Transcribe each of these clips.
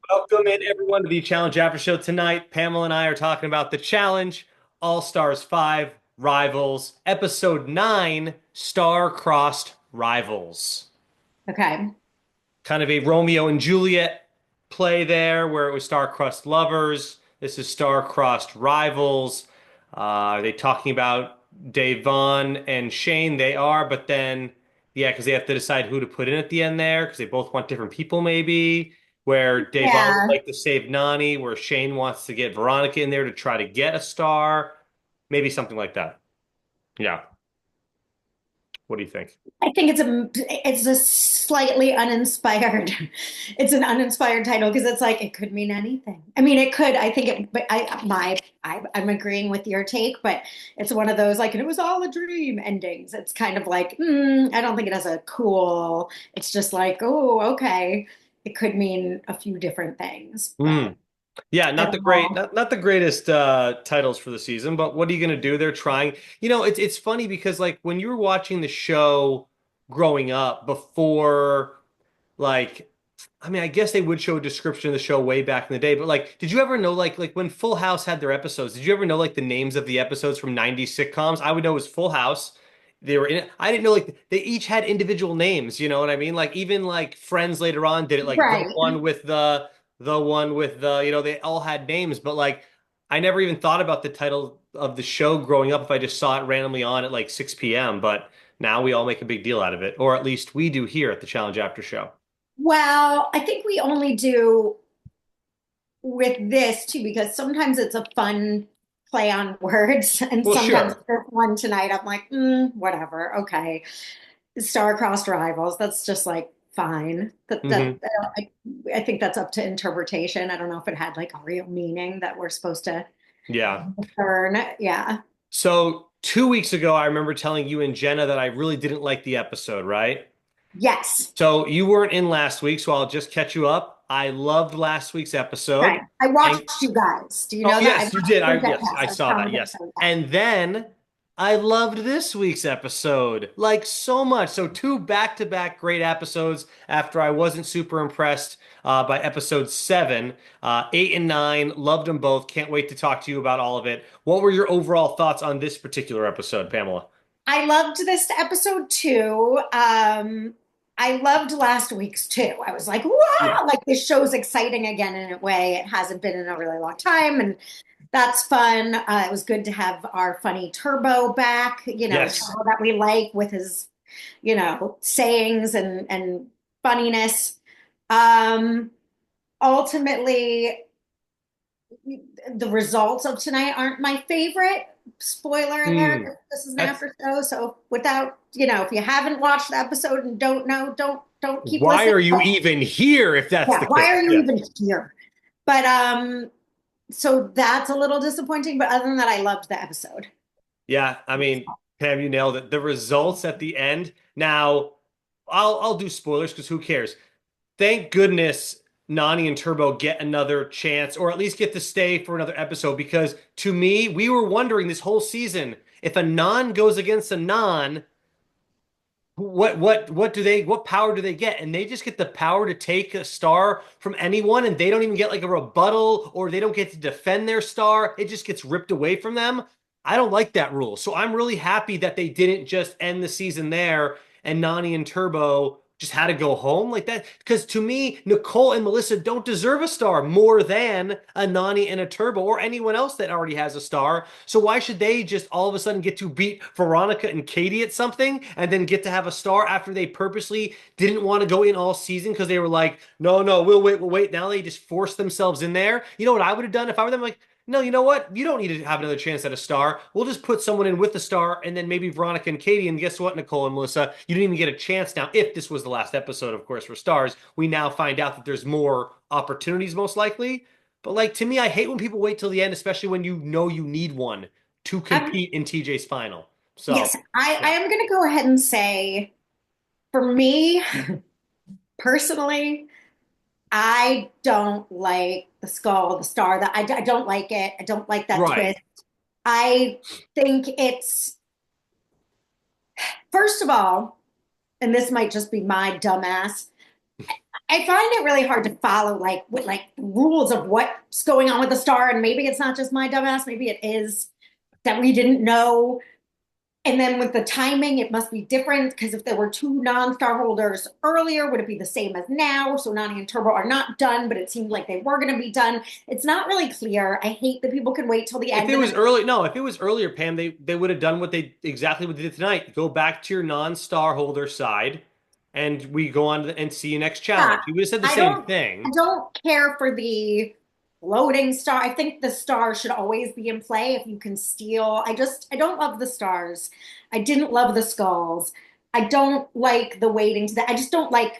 Welcome in everyone to the Challenge After Show tonight. Pamela and I are talking about the Challenge, All Stars 5 Rivals, Episode 9, Star-Crossed Rivals. Okay. Kind of a Romeo and Juliet play there where it was star-crossed lovers. This is star-crossed rivals. Are they talking about Devon and Shane? They are, but then, yeah, because they have to decide who to put in at the end there because they both want different people, maybe. Where Devon would Yeah. like to save Nani, where Shane wants to get Veronica in there to try to get a star. Maybe something like that. Yeah. What do you think? I think it's a slightly uninspired. It's an uninspired title because it's like it could mean anything. I mean, it could. I think it. But I'm agreeing with your take, but it's one of those like, and it was all a dream endings. It's kind of like I don't think it has a cool. It's just like, oh, okay. It could mean a few different things, Hmm. but Yeah, I not the don't great, know. not the greatest titles for the season, but what are you gonna do? They're trying. It's funny because like when you were watching the show growing up before, like, I mean, I guess they would show a description of the show way back in the day, but like, did you ever know like when Full House had their episodes, did you ever know like the names of the episodes from 90s sitcoms? I would know it was Full House. They were in it. I didn't know like they each had individual names, you know what I mean? Like even like Friends later on did it like the Right. one with the one with they all had names, but like I never even thought about the title of the show growing up if I just saw it randomly on at like 6 p.m. But now we all make a big deal out of it, or at least we do here at the Challenge After Show. Well, I think we only do with this too, because sometimes it's a fun play on words, and Well, sometimes sure. this one tonight, I'm like, whatever, okay. Star-crossed rivals, that's just like fine. Hmm. I think that's up to interpretation. I don't know if it had like a real meaning that we're supposed to Yeah. discern. Yeah. So 2 weeks ago, I remember telling you and Jenna that I really didn't like the episode, right? Yes. So you weren't in last week, so I'll just catch you up. I loved last week's Okay. episode. I And watched you guys. Do you oh know that? I yes, you did. watched Yes, I Yes, I saw that. promise Yes. I that. And then I loved this week's episode like so much. So two back-to-back great episodes after I wasn't super impressed by episode 7. 8 and 9, loved them both. Can't wait to talk to you about all of it. What were your overall thoughts on this particular episode, Pamela? I loved this episode too. I loved last week's too. I was like, Yeah. wow, like this show's exciting again in a way it hasn't been in a really long time. And that's fun. It was good to have our funny Turbo back, Yes. Turbo that we like with his, sayings and funniness. Um, Ultimately, the results of tonight aren't my favorite. Spoiler alert, Hmm. this is an That's after show. So without, if you haven't watched the episode and don't know, don't keep why listening. are you even here if that's Yeah, the why case? are you Yeah. even here? But so that's a little disappointing. But other than that, I loved the episode. Yeah, I mean, Pam, you nailed it. The results at the end. Now, I'll do spoilers because who cares? Thank goodness Nani and Turbo get another chance, or at least get to stay for another episode. Because to me, we were wondering this whole season if a non goes against a non, what power do they get? And they just get the power to take a star from anyone, and they don't even get like a rebuttal, or they don't get to defend their star. It just gets ripped away from them. I don't like that rule. So I'm really happy that they didn't just end the season there and Nani and Turbo just had to go home like that. Because to me, Nicole and Melissa don't deserve a star more than a Nani and a Turbo or anyone else that already has a star. So why should they just all of a sudden get to beat Veronica and Katie at something and then get to have a star after they purposely didn't want to go in all season because they were like, no, no, we'll wait. Now they just force themselves in there. You know what I would have done if I were them? Like, no, you know what? You don't need to have another chance at a star. We'll just put someone in with the star and then maybe Veronica and Katie. And guess what, Nicole and Melissa? You didn't even get a chance now. If this was the last episode, of course, for stars, we now find out that there's more opportunities, most likely. But like to me, I hate when people wait till the end, especially when you know you need one to Um, compete in TJ's final. So, yes, I yeah. am going to go ahead and say, for me personally, I don't like the skull, the star. That I don't like it. I don't like that Right. twist. I think it's first of all, and this might just be my dumbass. I find it really hard to follow like with like rules of what's going on with the star, and maybe it's not just my dumbass, maybe it is that we didn't know. And then with the timing, it must be different because if there were two non-star holders earlier, would it be the same as now? So Nani and Turbo are not done, but it seemed like they were going to be done. It's not really clear. I hate that people can wait till the If end. it And was early, no, if it was earlier, Pam, they would have done what they exactly what they did tonight. Go back to your non-star holder side, and we go on and see you next yeah, challenge. You would have said the I same don't, I thing. don't care for the floating star. I think the star should always be in play if you can steal. I don't love the stars. I didn't love the skulls. I don't like the waiting to that. I don't like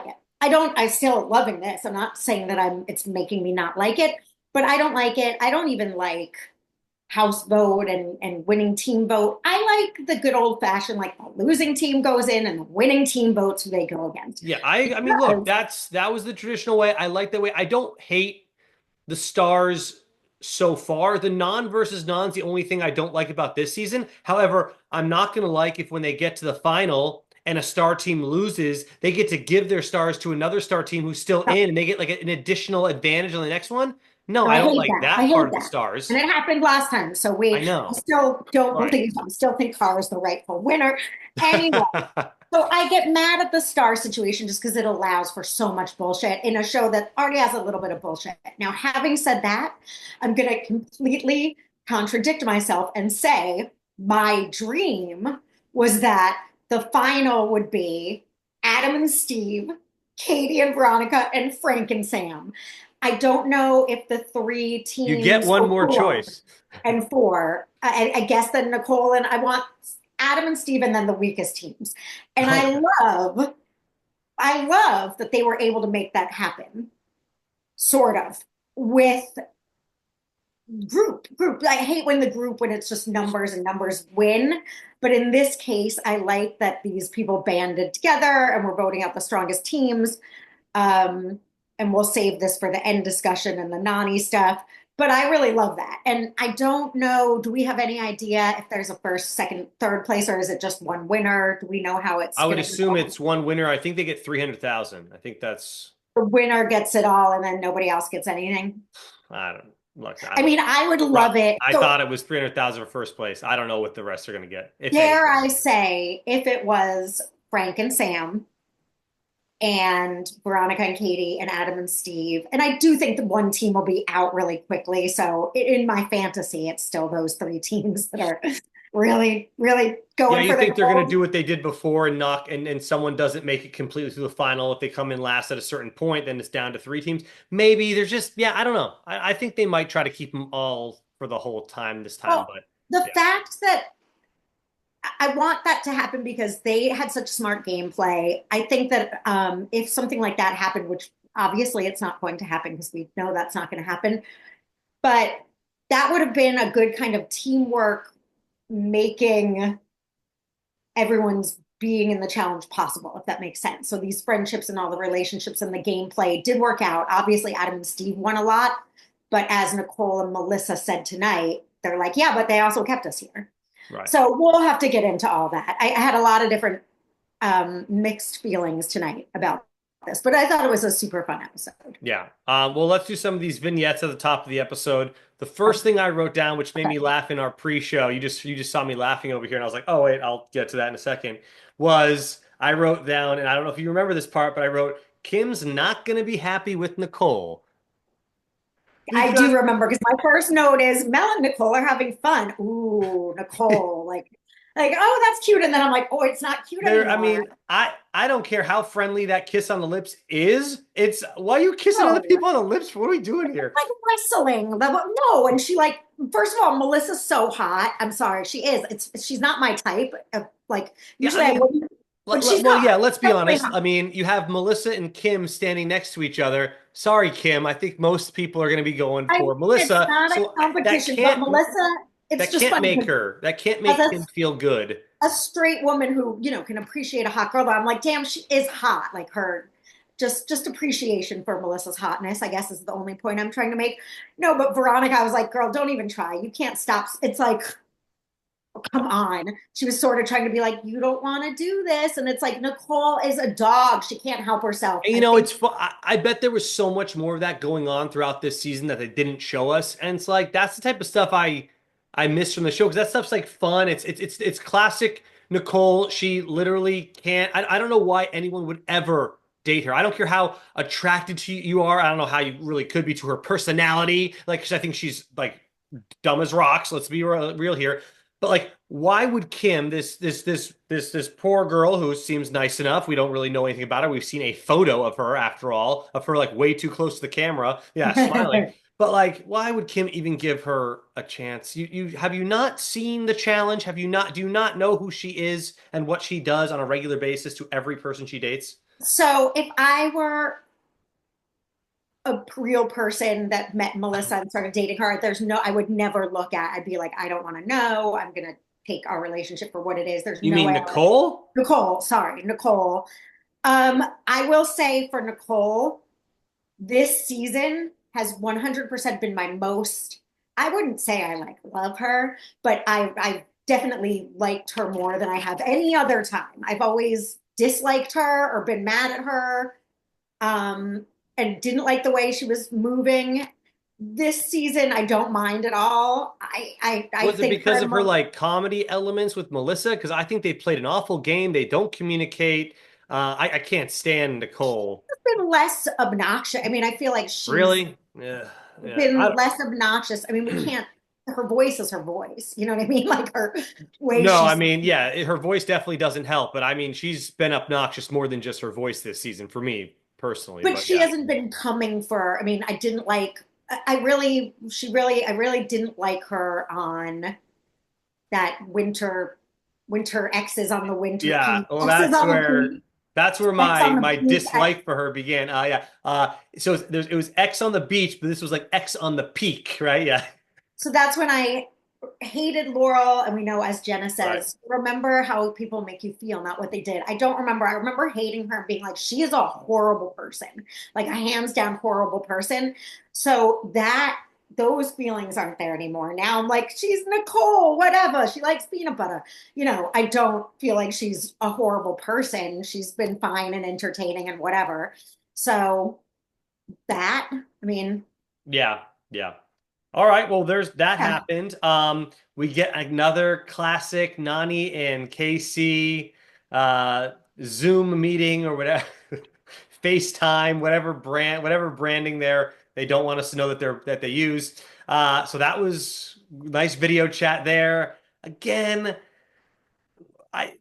it. I still loving this. I'm not saying that it's making me not like it, but I don't like it. I don't even like house vote and winning team vote. I like the good old fashioned, like the losing team goes in and the winning team votes who they go against. Yeah, I mean, look, Because that was the traditional way. I like that way. I don't hate the stars so far. The non versus non's the only thing I don't like about this season. However, I'm not gonna like if when they get to the final and a star team loses, they get to give their stars to another star team who's still in and they get like an additional advantage on the next one. No, no, I I don't hate like that. I that part hate of the that. And stars. it happened last time. So I I know. still don't Right. believe, I still think Carr is the rightful winner. Anyway, so I get mad at the star situation just because it allows for so much bullshit in a show that already has a little bit of bullshit. Now, having said that, I'm going to completely contradict myself and say my dream was that the final would be Adam and Steve, Katie and Veronica, and Frank and Sam. I don't know if the three You get teams one or more four choice. and four. I guess that Nicole and I want Adam and Steve and then the weakest teams. And Okay. I love that they were able to make that happen, sort of, with group. I hate when it's just numbers and numbers win. But in this case, I like that these people banded together and we're voting out the strongest teams. Um, and we'll save this for the end discussion and the Nani stuff. But I really love that. And I don't know, do we have any idea if there's a first, second, third place, or is it just one winner? Do we know how I it's would going to assume go? it's one winner. I think they get 300,000. I think that's The winner gets it all and then nobody else gets anything. I don't look, I I don't mean, know. I would love it. I So thought it was 300,000 for first place. I don't know what the rest are going to get, if dare anything. I say, if it was Frank and Sam and Veronica and Katie and Adam and Steve, and I do think the one team will be out really quickly. So in my fantasy, it's still those three teams that are really, really Yeah, going you for the think they're going to gold. do what they did before and knock, and someone doesn't make it completely through the final. If they come in last at a certain point, then it's down to three teams. Maybe there's just, yeah, I don't know. I think they might try to keep them all for the whole time this time, Well, but the yeah. fact that I want that to happen because they had such smart gameplay. I think that if something like that happened, which obviously it's not going to happen because we know that's not going to happen, but that would have been a good kind of teamwork making everyone's being in the challenge possible, if that makes sense. So these friendships and all the relationships and the gameplay did work out. Obviously, Adam and Steve won a lot, but as Nicole and Melissa said tonight, they're like, yeah, but they also kept us here. Right. So we'll have to get into all that. I had a lot of different mixed feelings tonight about this, but I thought it was a super fun episode. Yeah. Well, let's do some of these vignettes at the top of the episode. The first thing I wrote down, which made Okay. me laugh in our pre-show, you just saw me laughing over here, and I was like, oh wait, I'll get to that in a second. Was I wrote down, and I don't know if you remember this part, but I wrote Kim's not going to be happy with Nicole I because do remember because my first note is Mel and Nicole are having fun. Ooh, Nicole, oh, that's cute. And then I'm like, oh, it's not cute there. I anymore. mean, I don't care how friendly that kiss on the lips is. It's why are you kissing other No, people on the lips? What are we doing here? like wrestling. No, and she like, first of all, Melissa's so hot. I'm sorry, she is. She's not my type. Like Yeah, I usually I mean, wouldn't, but she's well, hot. yeah, let's be Definitely honest. hot. I mean, you have Melissa and Kim standing next to each other. Sorry, Kim. I think most people are going to be going for It's Melissa. not a So competition, but Melissa, it's just funny because that can't as make Kim feel good. a straight woman who, can appreciate a hot girl, I'm like, damn, she is hot. Like her, just appreciation for Melissa's hotness, I guess is the only point I'm trying to make. No, but Veronica, I was like, girl, don't even try. You can't stop. It's like, come on. She was sort of trying to be like, you don't want to do this. And it's like, Nicole is a dog. She can't help herself. And, I you know, think it's I bet there was so much more of that going on throughout this season that they didn't show us, and it's like that's the type of stuff I miss from the show because that stuff's like fun. It's classic Nicole. She literally can't. I don't know why anyone would ever date her. I don't care how attracted to you are. I don't know how you really could be to her personality. Like, 'cause I think she's like dumb as rocks. Let's be real here. But like, why would Kim, this poor girl who seems nice enough, we don't really know anything about her. We've seen a photo of her, after all, of her like way too close to the camera. Yeah, smiling. But like, why would Kim even give her a chance? You have you not seen the challenge? Have you not do you not know who she is and what she does on a regular basis to every person she dates? so. If I were a real person that met Melissa and started dating her, I would never look at, I'd be like, I don't want to know. I'm going to take our relationship for what it is. There's You no mean way. Nicole? Nicole, sorry, Nicole. I will say for Nicole, this season has 100% been my most, I wouldn't say I like love her, but I definitely liked her more than I have any other time. I've always disliked her or been mad at her, um, and didn't like the way she was moving. This season, I don't mind at all. I Was it think her because and of her like comedy elements with Melissa? Because I think they played an awful game. They don't communicate. I can't stand Nicole. been less obnoxious. I mean, I feel like she's Really? Yeah, yeah. been less obnoxious. I mean, we can't, her voice is her voice. You know what I mean? Like her way No, I she's, mean, yeah, her voice definitely doesn't help, but I mean, she's been obnoxious more than just her voice this season for me personally. but But she yeah, hasn't been coming for, I mean, I didn't like, I really didn't like her on that winter X's on the winter yeah. peak. Well, X's on the peak. that's where X my on the my peak. dislike for her began. Yeah. So it was X on the beach, but this was like X on the peak, right? Yeah. So that's when I hated Laurel. And we know, as Jenna Right. says, remember how people make you feel, not what they did. I don't remember. I remember hating her and being like, she is a horrible person, like a hands down horrible person. So those feelings aren't there anymore. Now I'm like, she's Nicole, whatever. She likes peanut butter. I don't feel like she's a horrible person. She's been fine and entertaining and whatever. So I mean, Yeah. Yeah. All right, well, there's that yeah. happened. We get another classic Nani and Casey uh, Zoom meeting or whatever, FaceTime, whatever branding they don't want us to know that they use. So that was nice video chat there. Again, I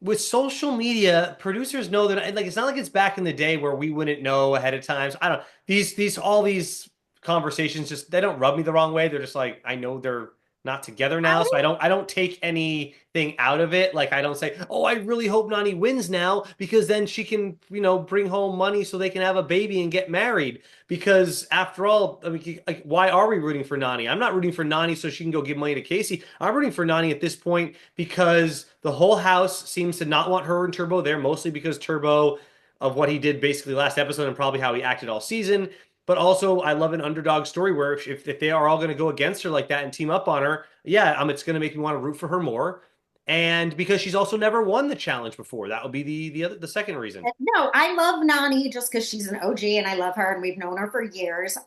with social media, producers know that like it's not like it's back in the day where we wouldn't know ahead of time. So I don't these all these conversations just they don't rub me the wrong way. They're just like I know they're not together now, so I don't take anything out of it. Like I don't say, "Oh, I really hope Nani wins now because then she can, bring home money so they can have a baby and get married." Because after all, I mean, like, why are we rooting for Nani? I'm not rooting for Nani so she can go give money to Casey. I'm rooting for Nani at this point because the whole house seems to not want her and Turbo there, mostly because Turbo of what he did basically last episode and probably how he acted all season. But also, I love an underdog story where if they are all going to go against her like that and team up on her, yeah, it's going to make me want to root for her more. And because she's also never won the challenge before, that would be the second reason. No, I love Nani just because she's an OG and I love her and we've known her for years.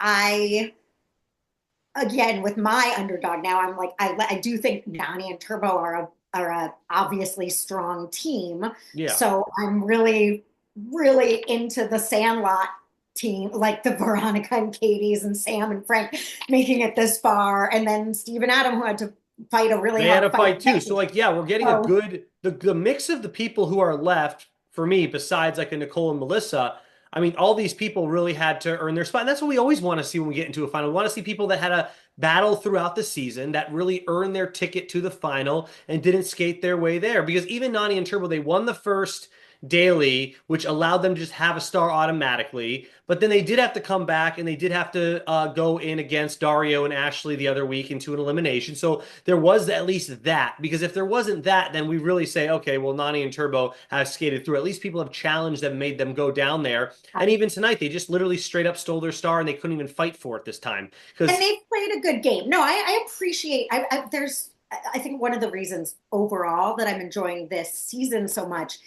Again, with my underdog now, I'm like, I do think Nani and Turbo are a obviously strong team. Yeah. So I'm really, really into the Sandlot team, like the Veronica and Katie's and Sam and Frank making it this far. And then Steve and Adam, who had to fight a really They had hard a fight. fight too. So like, yeah, we're getting a So good the mix of the people who are left for me, besides like a Nicole and Melissa. I mean, all these people really had to earn their spot. And that's what we always want to see when we get into a final. We want to see people that had a battle throughout the season that really earned their ticket to the final and didn't skate their way there. Because even Nani and Turbo, they won the first daily, which allowed them to just have a star automatically. But then they did have to come back and they did have to go in against Dario and Ashley the other week into an elimination. So there was at least that. Because if there wasn't that, then we really say, okay, well, Nani and Turbo have skated through. At least people have challenged them, made them go down there. And even tonight, they just literally straight up stole their star and they couldn't even fight for it this time. and Because they played a good game. No, I appreciate. There's I think one of the reasons overall that I'm enjoying this season so much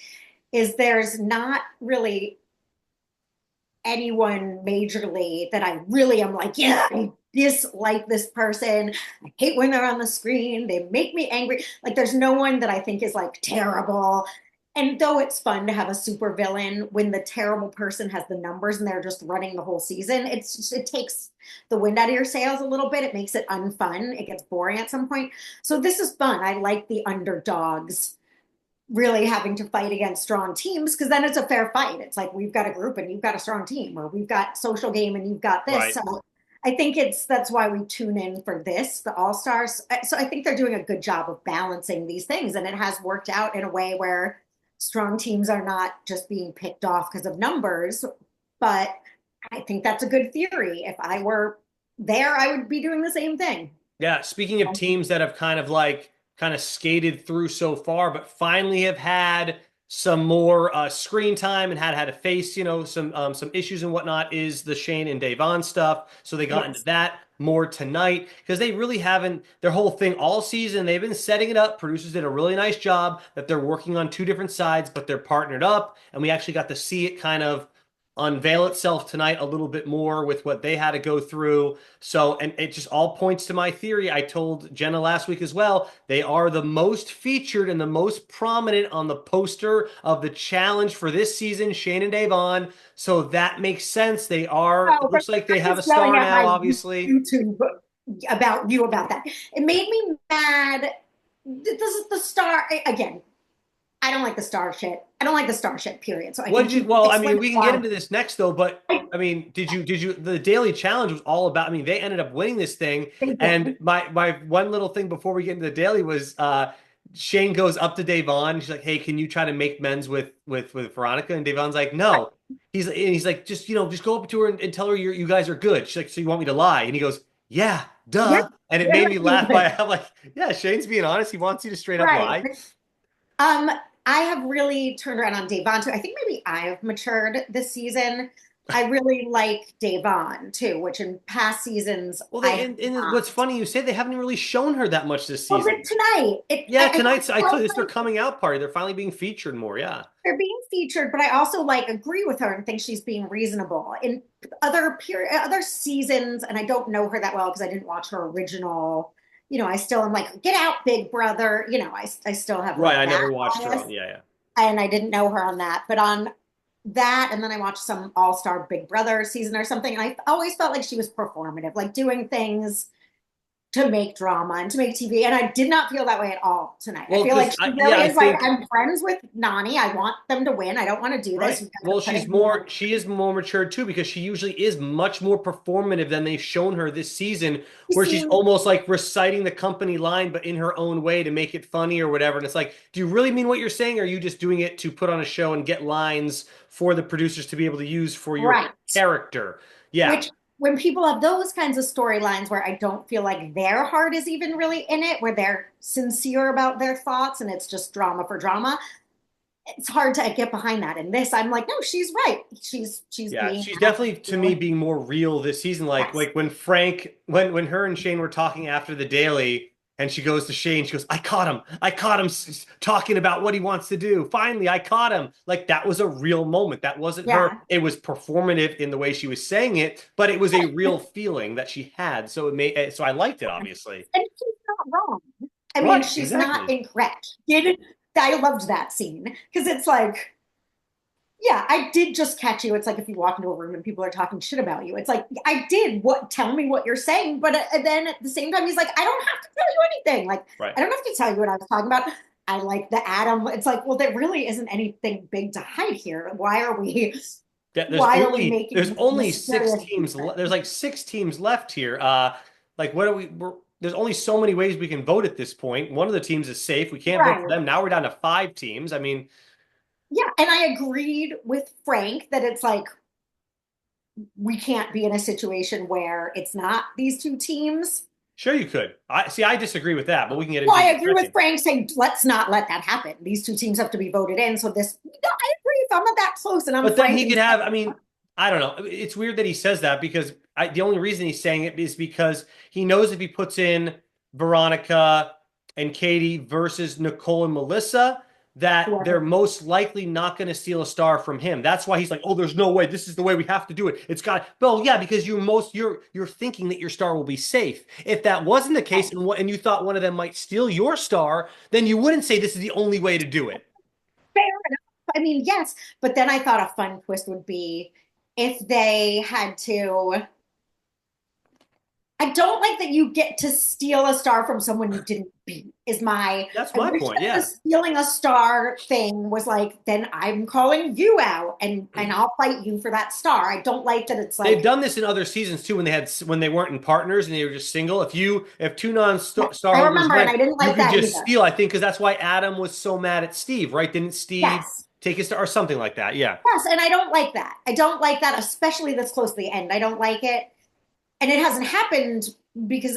is there's not really anyone majorly that I really am like, yeah, I dislike this person. I hate when they're on the screen. They make me angry. Like, there's no one that I think is like terrible. And though it's fun to have a super villain when the terrible person has the numbers and they're just running the whole season, it takes the wind out of your sails a little bit. It makes it unfun. It gets boring at some point. So this is fun. I like the underdogs really having to fight against strong teams because then it's a fair fight. It's like we've got a group and you've got a strong team, or we've got social game and you've got this. Right. So I think that's why we tune in for this, the All Stars. So I think they're doing a good job of balancing these things, and it has worked out in a way where strong teams are not just being picked off because of numbers. But I think that's a good theory. If I were there, I would be doing the same thing. Yeah, speaking of teams that have kind of skated through so far, but finally have had some more screen time and had to face, some issues and whatnot, is the Shane and Devon stuff. So they got into Yes. that more tonight because they really haven't, their whole thing all season. They've been setting it up. Producers did a really nice job that they're working on two different sides, but they're partnered up, and we actually got to see it kind of unveil itself tonight a little bit more with what they had to go through. So, and it just all points to my theory. I told Jenna last week as well. They are the most featured and the most prominent on the poster of the challenge for this season, Shane and Devon. So that makes sense. They are, it Oh, but looks like they I'm have a just yelling star at now, my obviously. YouTube about you about that. It made me mad. This is the star again. I don't like the star shit. I don't like the star shit. Period. So I What can did you, keep well, I mean, explaining we can get why. into this next though, but I mean, the daily challenge was all about, I mean, they ended up winning this thing. They And did. my one little thing before we get into the daily was, Shane goes up to Devon. She's like, "Hey, can you try to make men's with Veronica?" And Devon's like, "No." He's like, just go up to her and tell her you guys are good. She's like, "So you want me to lie?" And he goes, "Yeah, Yeah, duh." And it yeah, made me he laugh would. I'm like, "Yeah, Shane's being honest. He wants you to straight up Right. lie." Um, I have really turned around on Devon too. I think maybe I have matured this season. I really like Devon too, which in past seasons Well, I they have and not. what's funny, you say they haven't really shown her that much this Well, season. but tonight, Yeah, I tonight's I told don't you this is their like coming out party. They're finally being featured more. Yeah. they're being featured, but I also like agree with her and think she's being reasonable in other seasons. And I don't know her that well because I didn't watch her original. I still am like, get out, Big Brother. I still have Right. like I that never watched her bias, on. Yeah, yeah. and I didn't know her on that. But on that, and then I watched some All Star Big Brother season or something, and I always felt like she was performative, like doing things to make drama and to make TV. And I did not feel that way at all tonight. I Well, feel like because she yeah, really I is like, think I'm friends with Nani. I want them to win. I don't want to do this. right. You guys Well, are putting me on. she is more mature too because she usually is much more performative than they've shown her this season, You where she's seem almost like reciting the company line, but in her own way to make it funny or whatever. And it's like, do you really mean what you're saying? Or are you just doing it to put on a show and get lines for the producers to be able to use for your right. character? Yeah. Which, when people have those kinds of storylines where I don't feel like their heart is even really in it, where they're sincere about their thoughts and it's just drama for drama, it's hard to get behind that. In this, I'm like, no, she's right. She's Yeah, being she's honest. definitely to me being more real this season. Yes. Like when Frank, when her and Shane were talking after the daily, and she goes to Shane, she goes, I caught him talking about what he wants to do. Finally, I caught him." Like that was a real moment. That wasn't her. Yeah. It was performative in the way she was saying it, but it was a real feeling that she had. So it made, so I liked it, obviously. And she's not wrong. I mean, Right, she's not exactly. incorrect. I loved that scene because it's like, yeah, I did just catch you. It's like if you walk into a room and people are talking shit about you. It's like, I did what, tell me what you're saying. But then at the same time, he's like, I don't have to tell you anything. Like, Right. I don't have to tell you what I was talking about. I like the Adam. It's like, well, there really isn't anything big to hide here. Yeah, Why are we making there's this only six mysterious teams. secret? There's like six teams left here. Like what are there's only so many ways we can vote at this point. One of the teams is safe. We can't vote for Right. them. Now we're down to five teams. I mean, Yeah. And I agreed with Frank that it's like, we can't be in a situation where it's not these two teams. sure you could. I see. I disagree with that, but we can get Well, into I it in a agree with second. Frank saying, let's not let that happen. These two teams have to be voted in. So this, no, I agree. If I'm not that close and I'm But then Frank he and could have. I mean, I don't know. It's weird that he says that because the only reason he's saying it is because he knows if he puts in Veronica and Katie versus Nicole and Melissa, that they're Whoever. most likely not going to steal a star from him. That's why he's like, "Oh, there's no way. This is the way we have to do it. It's got." Well, yeah, because you're thinking that your star will be safe. If that wasn't the case, and you thought one of them might steal your star, then you wouldn't say this is the only way to do it. Fair enough. I mean, yes, but then I thought a fun twist would be if they had to. I don't like that you get to steal a star from someone you didn't beat, is my. That's I my wish point. that the Yeah. stealing a star thing was like, then I'm calling you out and I'll fight you for that star. I don't like that it's They've like, done this in other seasons too when they weren't in partners and they were just single. If two yeah, non-star I holders remember, and went, I didn't you like could that just either. steal. I think because that's why Adam was so mad at Steve, right? Didn't Steve Yes. take his star or something like that? Yeah. Yes, and I don't like that. I don't like that, especially this close to the end. I don't like it. And it hasn't happened because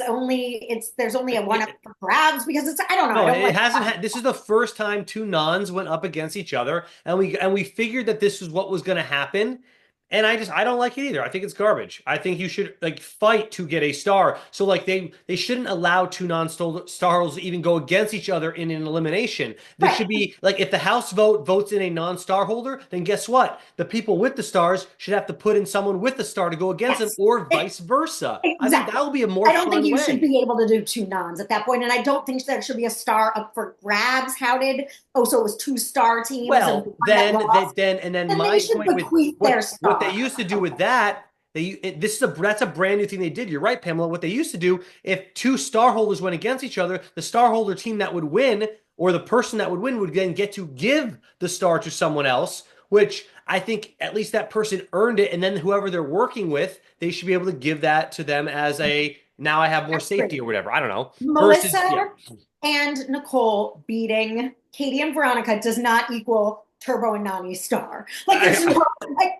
there's only a one up It- for grabs because it's I don't know. I no, don't it like hasn't that. had. This is the first time two nuns went up against each other, and we figured that this was what was going to happen. And I don't like it either. I think it's garbage. I think you should like fight to get a star. So like they shouldn't allow two non-stars to even go against each other in an elimination. There should Right. be like if the House votes in a non-star holder, then guess what? The people with the stars should have to put in someone with the star to go against them, Yes. or vice versa. I think that Exactly. would be a more I don't think fun you should way. be able to do two nons at that point, and I don't think there should be a star up for grabs. How did? Oh, so it was two star teams, and the Well, one that lost. then Then they my should point with bequeath their what they star used or to do with something. that, this is that's a brand new thing they did. You're right, Pamela. What they used to do, if two star holders went against each other, the star holder team that would win, or the person that would win, would then get to give the star to someone else, which I think at least that person earned it, and then whoever they're working with, they should be able to give that to them as a now I have more safety or whatever. I don't know. Versus, Melissa yeah, and Nicole beating Katie and Veronica does not equal Turbo and Nani's star. Like, there's I, no,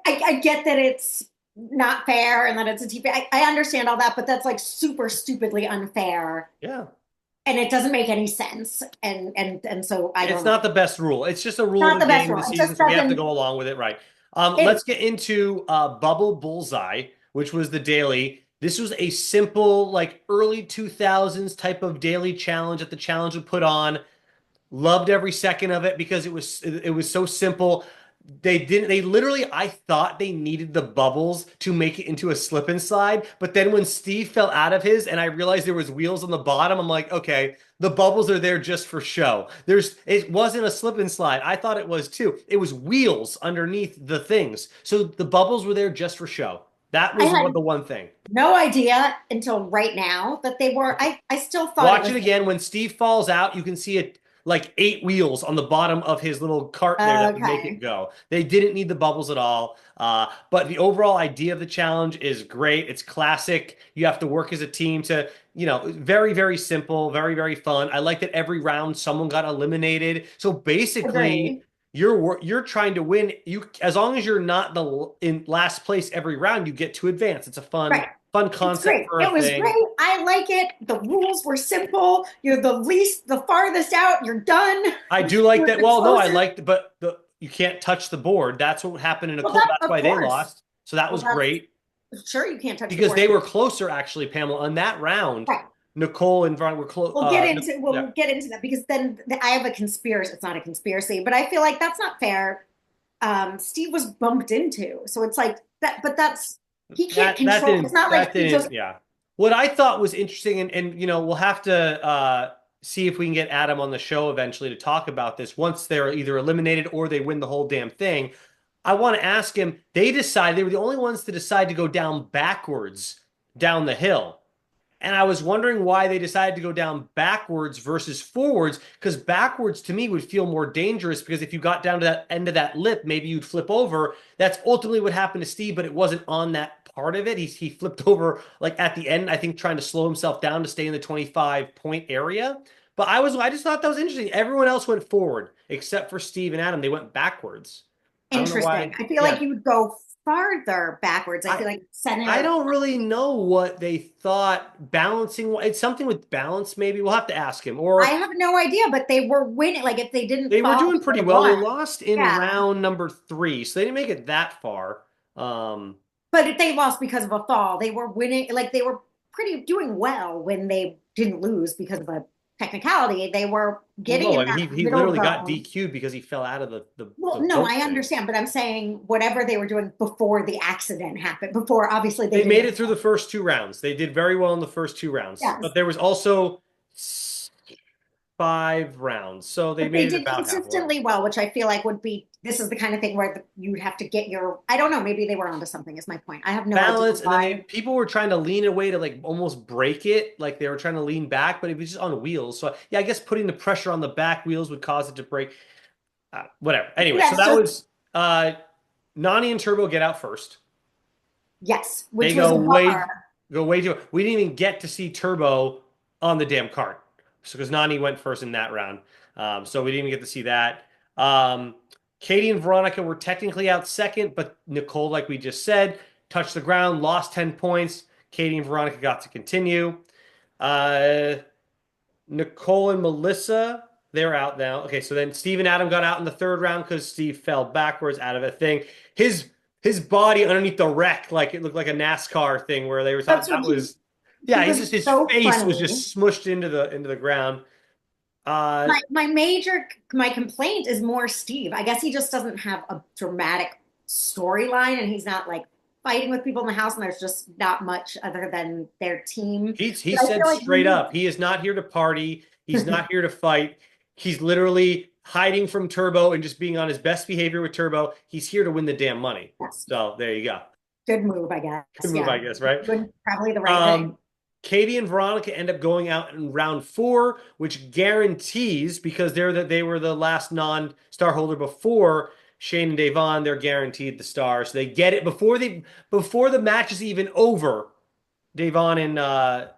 I get that it's not fair and that it's a TV. I understand all that, but that's like super stupidly unfair, yeah. and it doesn't make any sense. And so I It's don't know. not the best rule. It's just a rule of Not the the best game of rule. the It season, just so we have to doesn't. go along with it, right? It Let's get into Bubble Bullseye, which was the daily. This was a simple, like early 2000s type of daily challenge that the challenge would put on. Loved every second of it because it was so simple. They literally I thought they needed the bubbles to make it into a slip and slide, but then when Steve fell out of his and I realized there was wheels on the bottom, I'm like, okay, the bubbles are there just for show. It wasn't a slip and slide. I thought it was too. It was wheels underneath the things. So the bubbles were there just for show. That I was had the one thing. no idea until right now that they were. I still thought it Watch was. it again. When Steve falls out, you can see it like eight wheels on the bottom of his little cart there that would make it Okay. go. They didn't need the bubbles at all. But the overall idea of the challenge is great. It's classic. You have to work as a team to, very, very simple, very, very fun. I like that every round someone got eliminated. So basically, Agree. you're trying to win. You as long as you're not in last place every round, you get to advance. It's a Right. fun It's concept great. for a It was thing. great. I like it. The rules were simple. You're the farthest out, you're done. I do like You're that. the Well, no, I closest. liked, but you can't touch the board. That's what happened in Well, Nicole. that That's of why they course. lost. So that Well, was great that's sure you can't touch the because board. they were closer, actually, Pamela. On that round, Right. Nicole and Veronica were close. Yeah, We'll get into that because then I have a conspiracy. It's not a conspiracy, but I feel like that's not fair. Steve was bumped into, so it's like that. But that's he can't control. It's not like that he just. didn't yeah. What I thought was interesting, and we'll have to see if we can get Adam on the show eventually to talk about this once they're either eliminated or they win the whole damn thing. I want to ask him. They were the only ones to decide to go down backwards down the hill. And I was wondering why they decided to go down backwards versus forwards, because backwards to me would feel more dangerous because if you got down to that end of that lip, maybe you'd flip over. That's ultimately what happened to Steve, but it wasn't on that part of it. He flipped over like at the end, I think trying to slow himself down to stay in the 25-point area. But I just thought that was interesting. Everyone else went forward except for Steve and Adam. They went backwards. I don't know Interesting. why. I feel like Yeah. you would go farther backwards. I I feel like setting I out. don't really know what they thought balancing. It's something with balance, maybe. We'll have to ask him. I Or have no idea, but they were winning. Like if they didn't they were fall, doing they would pretty have well. They won. lost in Yeah, round number three, so they didn't make it that far. Um, but if they lost because of a fall, they were winning. Like they were pretty doing well when they didn't lose because of a technicality. They were Well, getting no, in I mean that he middle literally got zone. DQ'd because he fell out of Well, the no, vote I thing. understand, but I'm saying whatever they were doing before the accident happened, before obviously they They didn't made get. it through the first 2 rounds. They did very well in the first 2 rounds, Yes, but there was also 5 rounds, so they but they made it did about halfway. consistently well, which I feel like would be, this is the kind of thing where you'd have to get your, I don't know, maybe they were onto something is my point. I have no idea Balance, and then why. people were trying to lean away to like almost break it, like they were trying to lean back, but it was just on wheels. So yeah, I guess putting the pressure on the back wheels would cause it to break. Whatever. Anyway, so That's that just, was Nani and Turbo get out first. yes, They which was a bummer. go way too. We didn't even get to see Turbo on the damn cart, so because Nani went first in that round, so we didn't even get to see that. Um, Katie and Veronica were technically out second, but Nicole, like we just said, touched the ground, lost 10 points. Katie and Veronica got to continue. Uh, Nicole and Melissa, they're out now. Okay, so then Steve and Adam got out in the third round because Steve fell backwards out of a thing. His his body underneath the wreck, like it looked like a NASCAR thing where they were talking. That's what That was, he yeah. He's was just his so face was funny. just smushed into the ground. Uh, My complaint is more Steve. I guess he just doesn't have a dramatic storyline, and he's not like fighting with people in the house, and there's just not much other than their team. he But I said feel like straight up, he is not here to party. He's not here to fight. He's literally hiding from Turbo and just being on his best behavior with Turbo. He's here to win the damn money. yes, So there you go. good move, I Good guess. move, I Yeah, guess, right? doing probably the right thing. Um, Katie and Veronica end up going out in round four, which guarantees because they were the last non-star holder before Shane and Devon. They're guaranteed the star, so they get it before the match is even over. Devon and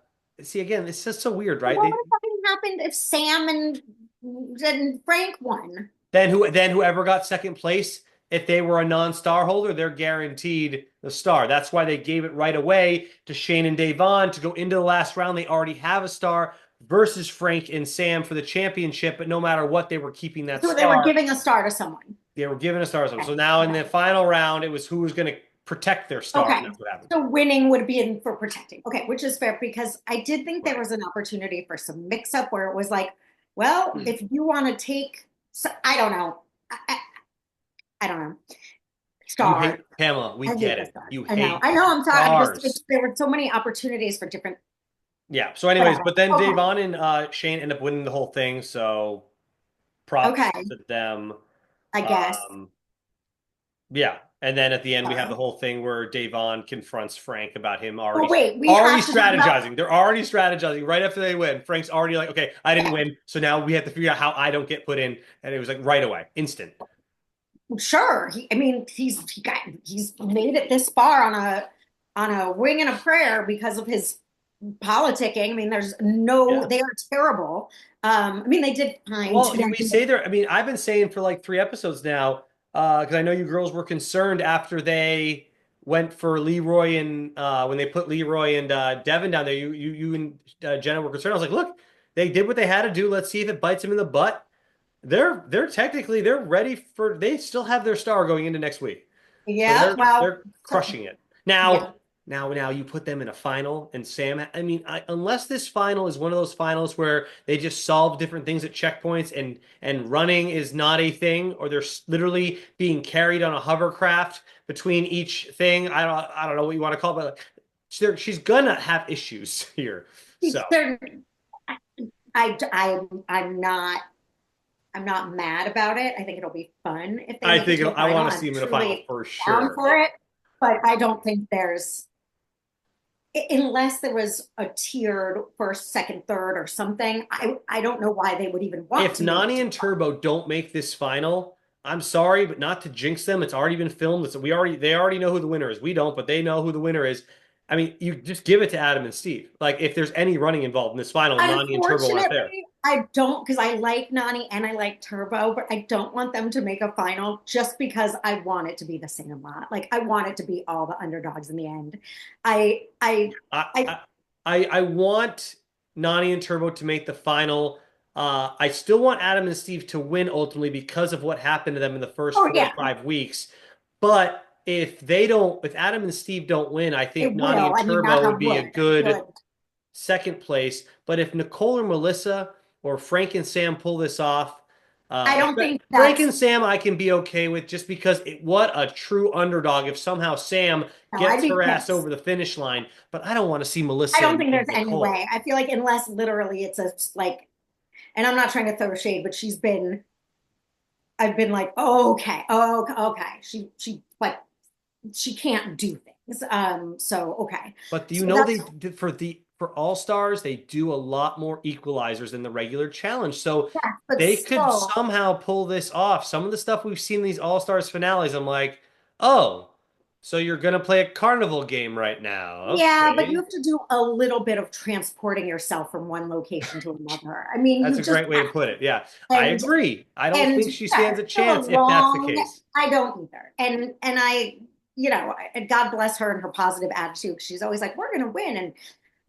see again, it's just so weird, What right? would have fucking happened if Sam and Frank won? Then whoever got second place, if they were a non-star holder, they're guaranteed the star. That's why they gave it right away to Shane and Devon to go into the last round. They already have a star versus Frank and Sam for the championship, but no matter what, they were keeping that So they were star. giving a star to someone. They were given a star. Okay. So now in Okay. the final round, it was who was going to protect their star, and Okay. that's what happened. So winning would be in for protecting. Okay, which is fair because I did think there Right. was an opportunity for some mix up where it was like, well, Hmm. if you want to take, so, I don't know. I don't know. You Star. hate Pamela. We I hate get the it. star. You I know. hate I know. I'm sorry. stars. There were so many opportunities for different, Yeah. So, anyways, whatever. but then Okay. Devon and Shane end up winning the whole thing. So props Okay. to them. I guess. Um, yeah. And then at the end, we have the Sorry. whole thing where Devon confronts Frank about him Oh, already wait. We already have to talk about. strategizing. They're already strategizing right after they win. Frank's already like, okay, I didn't win, so now we have to figure out how I don't get put in. And it was like right away, instant. Sure. I mean, he's made it this far on a wing and a prayer because of his politicking. I mean, there's no, Yeah. they are terrible. I mean, they did fine Well, today. we say there. I mean, I've been saying for like 3 episodes now, because I know you girls were concerned after they went for Leroy and when they put Leroy and Devon down there. You and Jenna were concerned. I was like, look, they did what they had to do. Let's see if it bites them in the butt. They're technically they're ready for. They still have their star going into next week. So Yeah, well, they're so, crushing it. yeah. Now you put them in a final and Sam, I mean, unless this final is one of those finals where they just solve different things at checkpoints and running is not a thing or they're literally being carried on a hovercraft between each thing. I don't know what you want to call it, but like, she's gonna have issues here. So They're, I'm not mad about it. I think it'll be fun if they I make it think to a I want final. to see I'm him in a final truly for down sure. for it, but I don't think there's, unless there was a tiered first, second, third, or something. I don't know why they would even want If to make it Nani to and the final. Turbo don't make this final, I'm sorry, but not to jinx them. It's already been filmed. They already know who the winner is. We don't, but they know who the winner is. I mean, you just give it to Adam and Steve. Like if there's any running involved in this final, Nani and Turbo aren't there. Unfortunately, I don't, because I like Nani and I like Turbo, but I don't want them to make a final just because I want it to be the Sandlot. Like I want it to be all the underdogs in the end. I I I I I I want Nani and Turbo to make the final. I still want Adam and Steve to win ultimately because of what happened to them in the first oh four to yeah, 5 weeks. But if Adam and Steve don't win, I think it Nani will. and I mean, knock Turbo would on be wood. a I feel like good second place. But if Nicole or Melissa or Frank and Sam pull this off. I don't think Frank that's and Sam, I can be okay with just because what a true underdog if somehow Sam no, I'd gets be her ass pissed. over the finish line. But I don't want to see I Melissa don't think and there's any way. Nicole. I feel like unless literally it's a like, and I'm not trying to throw shade, but I've been like, oh, okay, oh, okay. But she can't do things. So okay. But do you So know that's for All Stars they do a lot more equalizers than the regular challenge, so yeah, but they could still, somehow pull this off. Some of the stuff we've seen in these All Stars finales, I'm like, oh, so you're gonna play a carnival game right now? yeah, but you Okay, have to do a little bit of transporting yourself from one location to another. I mean, that's you a just great way to put it. Yeah, I and agree. I don't and think she yeah, stands a it's still a chance if that's the long. case. I don't either. And I, God bless her and her positive attitude. She's always like, "We're gonna win," and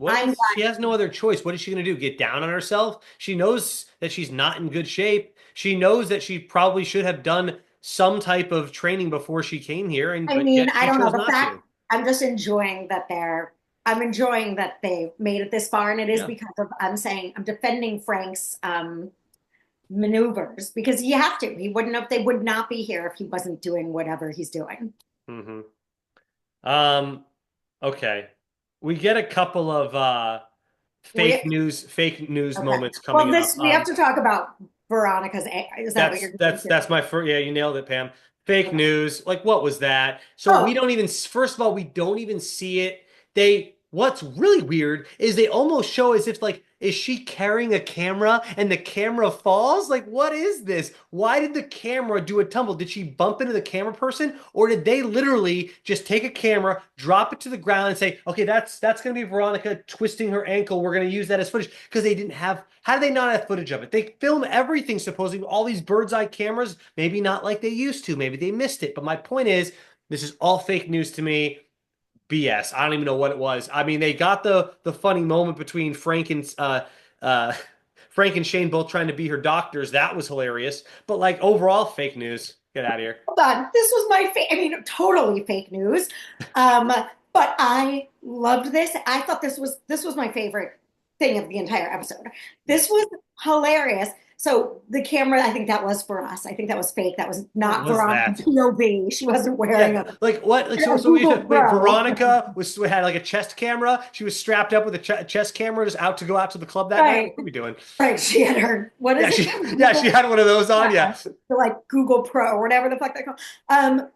I'm She has no other choice. What is she going to do? Get down on herself? She knows that she's not in good shape. She knows that she probably should have done some type of training before she came here, and I but mean, yet I she don't know. chose The not fact to. I'm just enjoying that I'm enjoying that they made it this far, and it is Yeah. because of I'm saying I'm defending Frank's maneuvers because you have to. He wouldn't have. They would not be here if he wasn't doing whatever he's doing. hmm Um, okay. We get a couple of We fake news okay. moments Well, coming up. this we have to talk about Veronica's. Is that what you're going to? That's my first. Yeah, you nailed it, Pam. Fake Okay. news. Like, what was that? So we Oh, don't even. First of all, we don't even see it. They. What's really weird is they almost show as if like, is she carrying a camera and the camera falls? Like, what is this? Why did the camera do a tumble? Did she bump into the camera person, or did they literally just take a camera, drop it to the ground, and say, okay, that's gonna be Veronica twisting her ankle. We're gonna use that as footage because they didn't have. How did they not have footage of it? They film everything supposedly, all these bird's eye cameras. Maybe not like they used to. Maybe they missed it. But my point is, this is all fake news to me. BS. I don't even know what it was. I mean, they got the funny moment between uh Frank and Shane both trying to be her doctors. That was hilarious. But like overall, fake news. Get out of here. hold on. This was my I mean, totally fake news. But I loved this. I thought this was my favorite thing of the entire episode. Yeah. This was hilarious. So the camera, I think that was for us. I think that was fake. That was What not was Veronica that? POV. She wasn't wearing Yeah, a, like what? Like a so we Google wait. Pro. Veronica was had like a chest camera. She was strapped up with a chest camera, just out to go out to the club that night. Right. What are we doing? Right. She had her, what is it called? Yeah, she Google, had one of those on. yeah, Yeah, the like Google Pro or whatever the fuck they call.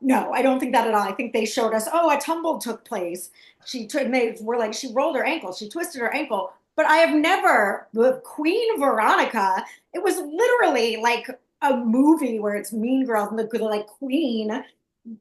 No, I don't think that at all. I think they showed us, oh, a tumble took place. And they were like, she rolled her ankle, she twisted her ankle. But I have never, with Queen Veronica, it was literally like a movie where it's Mean Girls and the like Queen,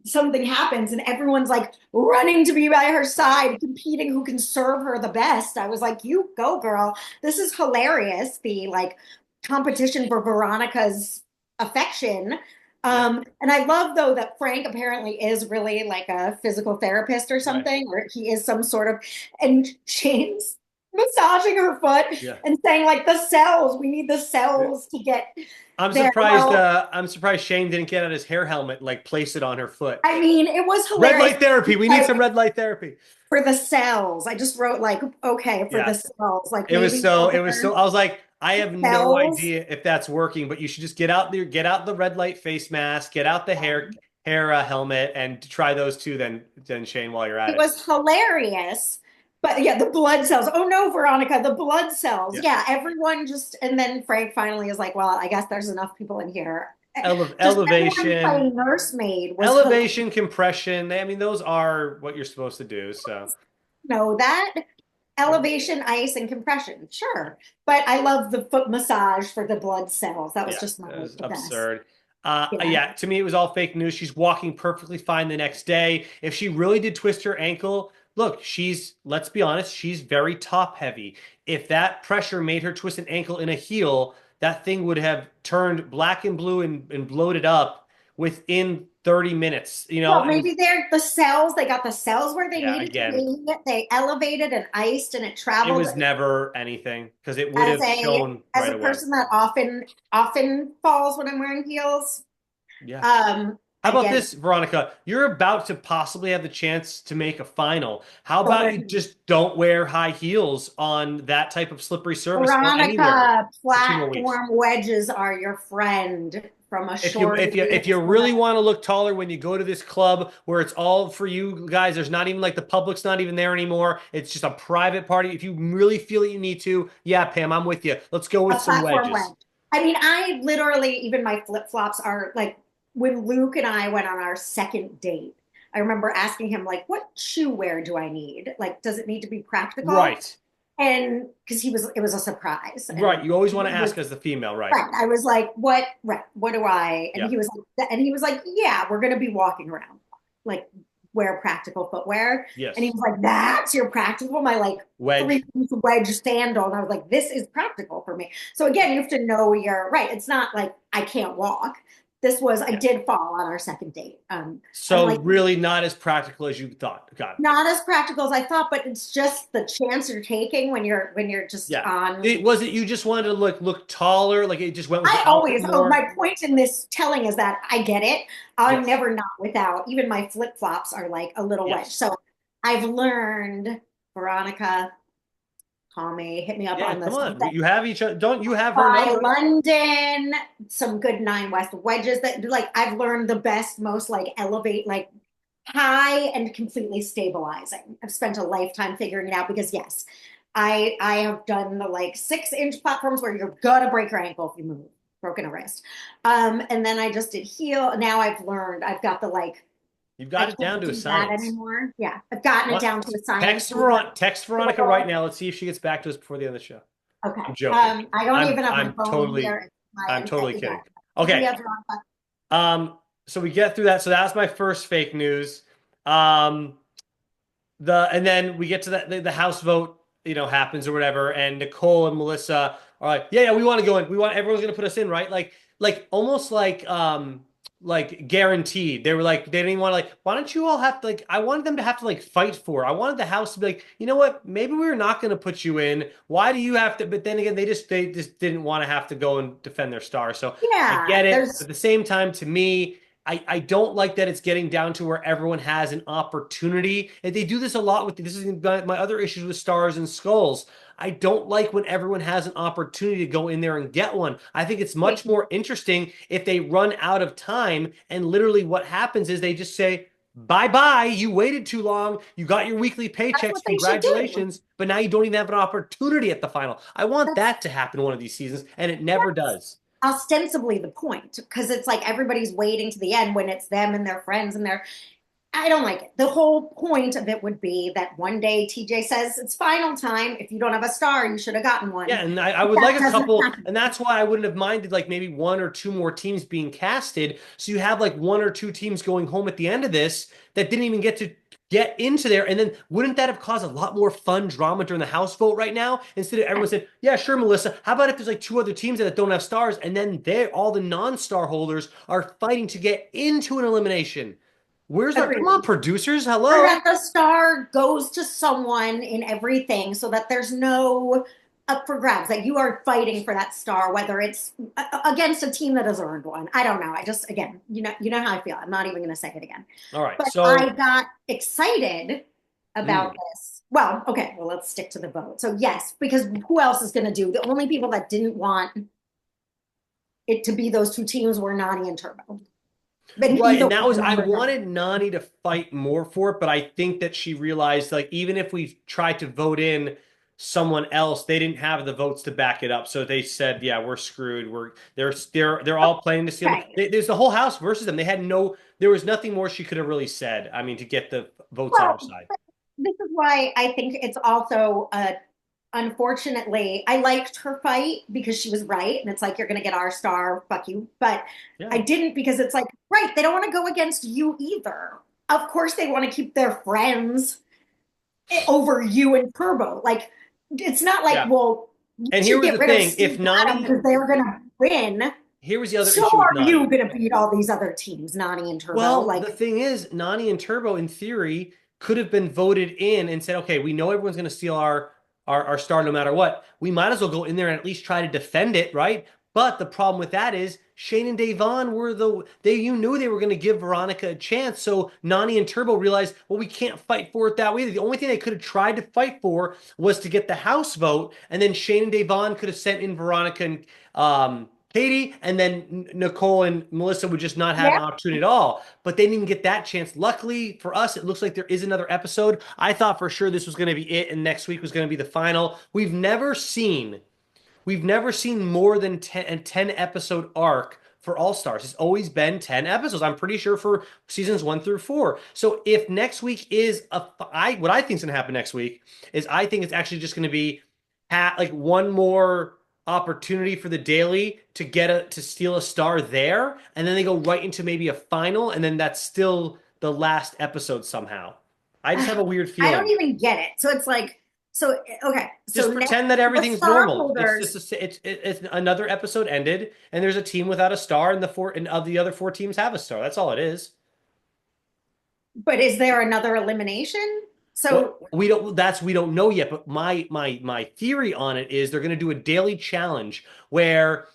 something happens and everyone's like running to be by her side, competing who can serve her the best. I was like, you go, girl. This is hilarious. The like competition for Veronica's affection. yeah, And I love though that Frank apparently is really like a physical therapist or right. something, or he is some sort of, and Shane's massaging her foot Yeah. and saying like the cells, we need the cells to get there. Well, I'm surprised Shane didn't get out his hair helmet and like place it on her foot. I mean, it was Red hilarious. light therapy. We need some Like red light therapy. for the cells, I just wrote like, okay, for Yeah. the cells, like maybe It was so I was like, I have no cells. idea if that's working, but you should just get out the red light face mask, get out the hair helmet and try those two then Shane while you're at It it. was hilarious. But yeah, the blood cells. Oh no, Veronica, the blood cells. Yeah. Yeah, everyone just, and then Frank finally is like, well, I guess there's enough people in here. Just everyone Elevation, playing nursemaid was hilarious. elevation, compression. I mean, those are what you're supposed to do. So Know that yeah. elevation, ice, and compression. Sure. But I love the foot massage for the blood cells. That was Yeah, just that was the best. absurd. Yeah. Yeah, to me, it was all fake news. She's walking perfectly fine the next day. If she really did twist her ankle, look, let's be honest, she's very top heavy. If that pressure made her twist an ankle in a heel, that thing would have turned black and blue and bloated up within 30 minutes, Well, and maybe they're the cells. They got the cells where they yeah, needed to again, be. They elevated and iced, and it it traveled. was never anything because it would As have a shown as right a away. person that often falls when I'm wearing heels, Yeah. um, How I about get it. this, Veronica? You're about to possibly have the chance to make a final. How about you But just don't wear high heels on that type of slippery surface or anywhere Veronica, for 2 more weeks? platform wedges are your friend from a If you short if you if you really want to look taller when you go to this club where it's all for you guys, there's not even like the public's not even there anymore. It's just a private party. If you really feel that you need to, yeah, Pam, I'm with you. Let's go a with some platform wedges. wedge. I mean, I literally, even my flip flops are like when Luke and I went on our second date. I remember asking him, like, what shoe wear do I need? Like, does it need to be practical? Right. And because it was a surprise. Right. And You always want to he was, ask as the female, right? right. I was like, what do I? Yeah. And he was like, yeah, we're going to be walking around. Like, wear practical footwear. And he Yes. was like, that's your practical, my like Wedge. 3 piece wedge sandal. And I was like, this is practical for me. So again, you have to know you're right. It's not like I can't walk. This was, I Yes. did fall on our second date. And So like, really not as practical as you thought. Got it. not as practical as I thought, but it's just the chance you're taking when you're just Yeah. on. It was it you just wanted to look taller, like it just went with the I outfit always, oh, more. my point in this telling is that I get it. I'm Yes. never not without, even my flip flops are like a little wedge. Yes. So I've learned, Veronica, call me, hit me up Yeah, on come this. on. You have each other. Don't you have her By number? London, some good Nine West wedges that like I've learned the best, most like elevate, like high and completely stabilizing. I've spent a lifetime figuring it out because yes, I have done the like 6 inch platforms where you're gonna break your ankle if you move, broken a wrist. And then I just did heel. Now I've learned I've got the like You've I got it down can't to a do that science. anymore. Yeah, I've gotten it What? down to a science. To Text Veronica right now. Let's see if she gets back to us before the end of the show. okay. I'm joking. I don't even have my I'm phone totally here. My I'm totally yeah. kidding. We Okay. have Veronica. So we get through that. So that's my first fake news. Um, and then we get to the House vote, happens or whatever, and Nicole and Melissa are like, yeah, we want to go in. We want everyone's gonna put us in, right? Like almost like guaranteed. They were like, they didn't even want to like, why don't you all have to like I wanted them to have to like fight for it. I wanted the House to be like, you know what, maybe we're not gonna put you in. Why do you have to? But then again, they just didn't want to have to go and defend their star. So I Yeah, get it. At there's the same time, to me, I don't like that it's getting down to where everyone has an opportunity. And they do this a lot with this is my other issues with Stars and Skulls. I don't like when everyone has an opportunity to go in there and get one. I think it's much more interesting if they run out of time and literally what happens is they just say, bye bye, you waited too long. You got your weekly that's paychecks. what they should do. Congratulations. But now you don't even have an opportunity at the final. I want That's that to happen one of these seasons, and it never does. ostensibly the point because it's like everybody's waiting to the end when it's them and their friends and their I don't like it. The whole point of it would be that one day TJ says it's final time. If you don't have a star, you should have gotten Yeah, one. and I would That like a doesn't couple, happen. and that's why I wouldn't have minded like maybe one or two more teams being casted. So you have like one or two teams going home at the end of this that didn't even get to get into there. And then wouldn't that have caused a lot more fun drama during the House vote right now? Instead of everyone said, yeah, sure, Melissa. How about if there's like two other teams that don't have stars, and then they all the non-star holders are fighting to get into an elimination? Where's our come Agreed. on, producers? Or Hello. that the star goes to someone in everything so that there's no up for grabs, that you are fighting for that star, whether it's against a team that has earned one. I don't know. I just, again, you know how I feel. I'm not even going to say it again. All right. But I So got excited about mm, this. Well, okay, well, let's stick to the vote. So, yes, because who else is going to do? The only people that didn't want it to be those two teams were Nani and Turbo. But right, either and that one was of I them were done. wanted Nani to fight more for it, but I think that she realized like even if we tried to vote in someone else, they didn't have the votes to back it up. So they said, "Yeah, we're screwed. They're all playing to steal." Okay. There's the whole house versus them. They had no. There was nothing more she could have really said. I mean, to get the votes on her Well, side. this is why I think it's also unfortunately, I liked her fight because she was right. And it's like, you're going to get our star, fuck you. But I Yeah, didn't because it's like, right, they don't want to go against you either. Of course, they want to keep their friends over you and Turbo. Like, it's not like, yeah. well, you And here should was get the rid of thing: if Steve Adam Nani, because they're going to win. here was the other So issue with are you Nani. going to beat all these other teams, Nani and Turbo? Well, Like, the thing is, Nani and Turbo, in theory, could have been voted in and said, okay, we know everyone's going to steal our star no matter what. We might as well go in there and at least try to defend it, right? But the problem with that is Shane and Devon were you knew they were going to give Veronica a chance. So Nani and Turbo realized, well, we can't fight for it that way. The only thing they could have tried to fight for was to get the House vote, and then Shane and Devon could have sent in Veronica and Katie, and then Nicole and Melissa would just not have Yeah. an opportunity at all. But they didn't get that chance. Luckily for us, it looks like there is another episode. I thought for sure this was going to be it, and next week was going to be the final. We've never seen more than 10, a 10 episode arc for All Stars. It's always been 10 episodes. I'm pretty sure for seasons 1 through 4. So if next week is what I think is going to happen next week is I think it's actually just going to be like one more opportunity for the daily to to steal a star there, and then they go right into maybe a final, and then that's still the last episode somehow. I just have a weird I don't feeling. even get it. So it's like, so okay, Just so now pretend that the everything's star normal. It's holders, just it's another episode ended, and there's a team without a star, and the other 4 teams have a star. That's all it is. but is there another elimination? So What we don't know yet. But my theory on it is they're going to do a daily challenge where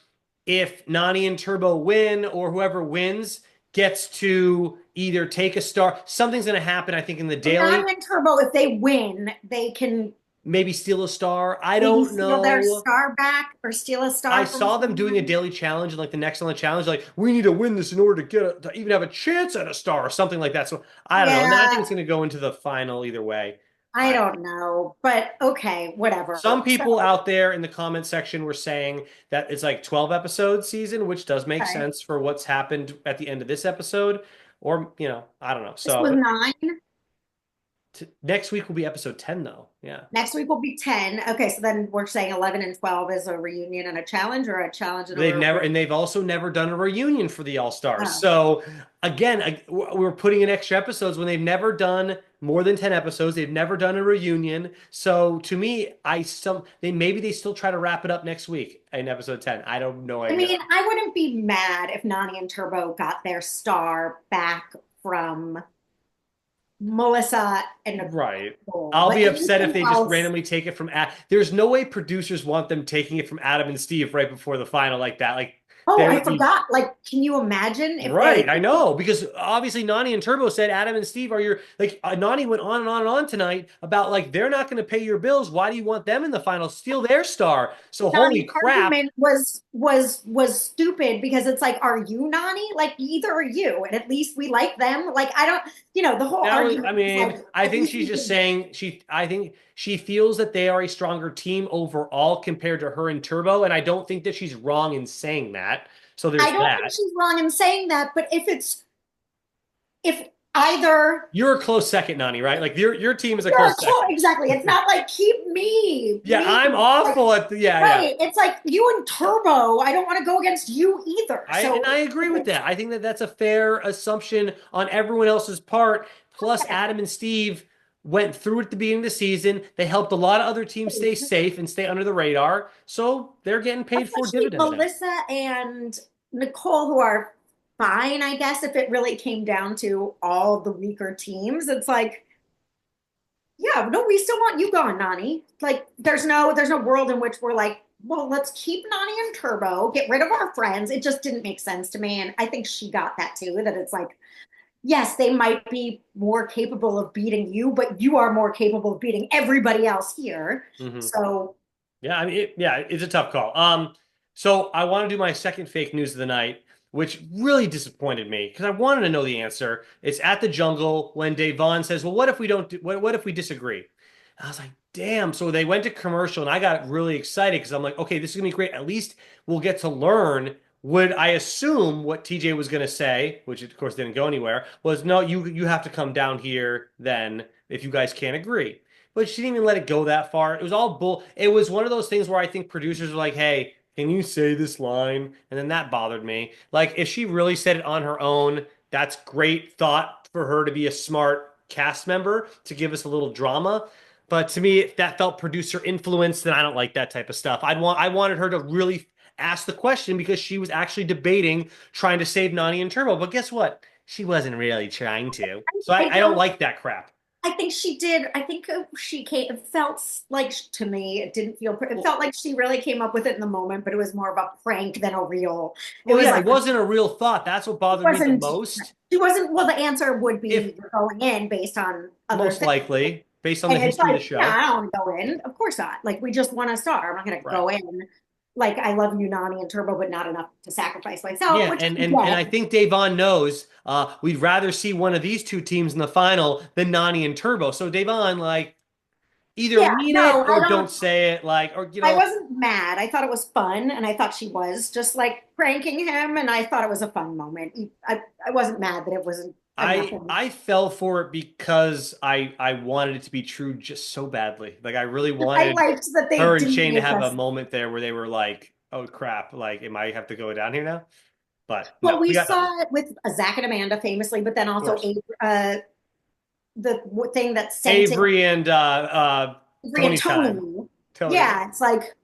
if Nani and Turbo win or whoever wins gets to either take a star, something's going to happen. I think in the daily, Nani and Turbo, if they win, they can maybe steal a star. I maybe don't steal their know. star back or steal a I star from saw them doing a someone. daily challenge and like the next on the challenge, like we need to win this in order to to even have a chance at a star or something like that. So I don't know. And then I think Yeah, it's going to go into the final either way. I I, don't know, but okay, some whatever. So, people out there in the comment section were saying that it's like 12 episode season, which does make okay, sense for what's happened at the end of this episode. Or, I don't know. this So, was but 9. next week will be episode 10 though. Yeah. Next week will be 10. Okay, so then we're saying 11 and 12 is a reunion and a challenge, or a challenge and a They've also never done a reunion for the All Stars. oh. So again, we're putting in extra episodes when they've never done more than 10 episodes. They've never done a reunion. So to me, maybe they still try to wrap it up next week in episode 10. I don't know. I I know. mean, I wouldn't be mad if Nani and Turbo got their star back from Melissa and Right. Nicole, I'll but be upset if anything they just else. randomly take it from there's no way producers want them taking it from Adam and Steve right before the final like that. Like Oh, there I would be. forgot. Like, can you imagine if they Right, I know because obviously Nani and Turbo said Adam and Steve are your Nani went on and on and on tonight about like they're not going to pay your bills. Why do you want them in the final? Steal their star. So holy Nani's crap. argument was stupid because it's like, are you Nani? Like, either are you, and at least we like them. Like, I don't, the whole I argument is mean, like, I at think least she's we just can. saying I think she feels that they are a stronger team overall compared to her and Turbo, and I don't think that she's wrong in saying that. So I there's don't think that. she's wrong in saying that, but if either You're a close second, Nani, right? Like your team is a you're close second. exactly, it's not like keep me, Yeah, please. I'm Like, awful at the yeah. right. It's like you and Turbo. I don't want to go against you either. So I agree with it's that. I think that that's a fair assumption on everyone else's part. Plus, Adam and Steve went through at the beginning of the season. They helped a lot of other teams stay safe and stay under the radar. So they're getting paid for especially dividends now. Melissa and Nicole, who are fine, I guess, if it really came down to all the weaker teams. It's like, yeah, no, we still want you gone, Nani. Like, there's no world in which we're like, well, let's keep Nani and Turbo, get rid of our friends. It just didn't make sense to me. And I think she got that too, that it's like, yes, they might be more capable of beating you, but you are more capable of beating everybody else here. Hmm. So Yeah, I mean, it's a tough call. So I want to do my second fake news of the night, which really disappointed me because I wanted to know the answer. It's at the jungle when Devon says, "Well, what if we don't? What if we disagree?" I was like, "Damn!" So they went to commercial, and I got really excited because I'm like, "Okay, this is gonna be great. At least we'll get to learn." Would I assume what TJ was gonna say, which of course didn't go anywhere, was no, you have to come down here then if you guys can't agree. But she didn't even let it go that far. It was all bull. It was one of those things where I think producers were like, "Hey, can you say this line?" And then that bothered me. Like, if she really said it on her own, that's great thought for her to be a smart cast member to give us a little drama. But to me, if that felt producer influence, then I don't like that type of stuff. I wanted her to really ask the question because she was actually debating trying to save Nani and Turbo. But guess what? She wasn't really trying to. So I I don't don't like that crap. I think she did. I think she came, it felt like to me, it didn't feel, it Well, felt like she really came up with it in the moment, but it was more of a prank than a real, it well, was yeah, like, it wasn't a real thought. That's what it bothered me the wasn't, most. she wasn't, well, the answer would If be you're going in based on other most things. likely, based on the And it's history of like, the yeah, show. I don't want to go in. Of course not. Like, we just want a star. I'm not going to Right. go in. Like, I love you, Nani and Turbo, but not enough to sacrifice myself, Yeah, which and I and and get. I think Devon knows we'd rather see one of these two teams in the final than Nani and Turbo. So Devon, like, either Yeah, mean it no, I or don't. don't say it, like, or I wasn't mad. I thought it was fun, and I thought she was just like pranking him, and I thought it was a fun moment. I wasn't mad that it wasn't enough. I fell for it because I wanted it to be true just so badly. Like I really I wanted liked that they her and didn't Shane to make have a us. moment there where they were like, "Oh crap! Like, am I have to go down here now?" But Well, no, we we got nothing. saw it with Zach and Amanda famously, but then Of also course, the thing that sent it, Avery and and Tony's time. Tony. Tony. Yeah, it's like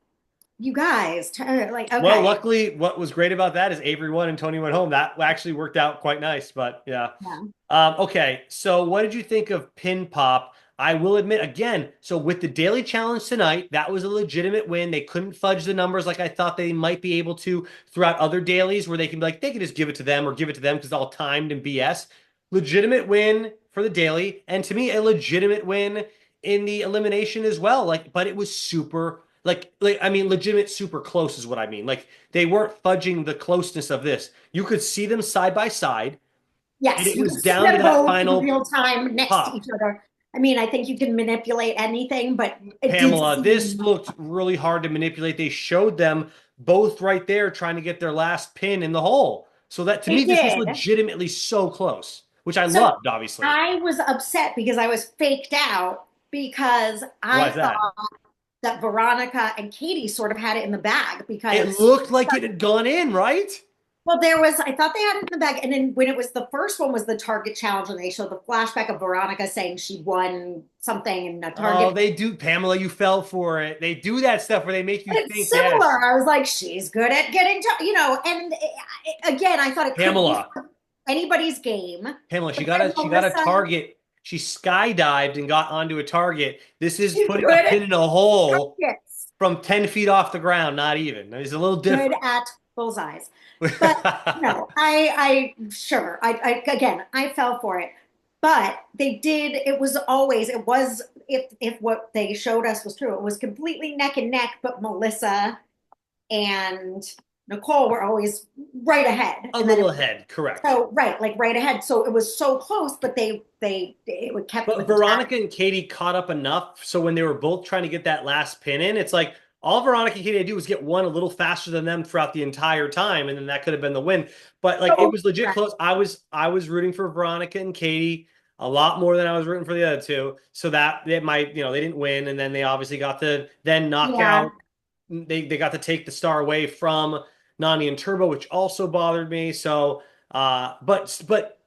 you guys, like Well, okay, luckily, what was great about that is Avery won and Tony went home. That actually worked out quite nice. But yeah. yeah, Okay, so what did you think of Pin Pop? I will admit again, so with the daily challenge tonight, that was a legitimate win. They couldn't fudge the numbers like I thought they might be able to throughout other dailies where they can be like, they can just give it to them or give it to them because it's all timed and BS. Legitimate win for the daily, and to me, a legitimate win in the elimination as well. Like, but it was super like I mean, legitimate super close is what I mean. Like they weren't fudging the closeness of this. You could see them side by side and yes, it you was can see down to them that both in final real time next to pop. each other. I mean, I think you can manipulate anything, but it did Pamela, this seem looked really hard to manipulate. They showed them both right there trying to get their last pin in the hole. So that to they me, this was did. legitimately so close, which I So loved, obviously. I was upset because I was faked out because Why I is that? thought that Veronica and Katie sort of had it in the bag It because, looked like it had gone in, right? well, there was, I thought they had it in the bag. And then when it was the first one was the Target challenge, and they showed the flashback of Veronica saying she won something in a Oh, Target. they do. Pamela, you fell for it. They do that stuff where they make you It's think, yes, similar. I was like, she's good at getting to, and again, I thought it could be Pamela. anybody's game. Pamela, But then she got a Melissa, target. She skydived and got onto a target. This is she's putting a good pin at in a hole targets, from 10 feet off the ground, not even. It's a little good different. at bullseyes. But no, sure, again, I fell for it. But they did, it was, if what they showed us was true, it was completely neck and neck, but Melissa and Nicole were always right ahead. A And then little ahead, correct. so right, like right ahead. So it was so close, but it would kept But with the tag. Veronica and Katie caught up enough. So when they were both trying to get that last pin in, it's like all Veronica and Katie had to do was get one a little faster than them throughout the entire time, and then that could have been the win. But like it So was legit close. I was rooting for Veronica and Katie a lot more than I was rooting for the other two. So that it might, they didn't win, and then they obviously got to then knock yeah, out. They got to take the star away from Nani and Turbo, which also bothered me. So but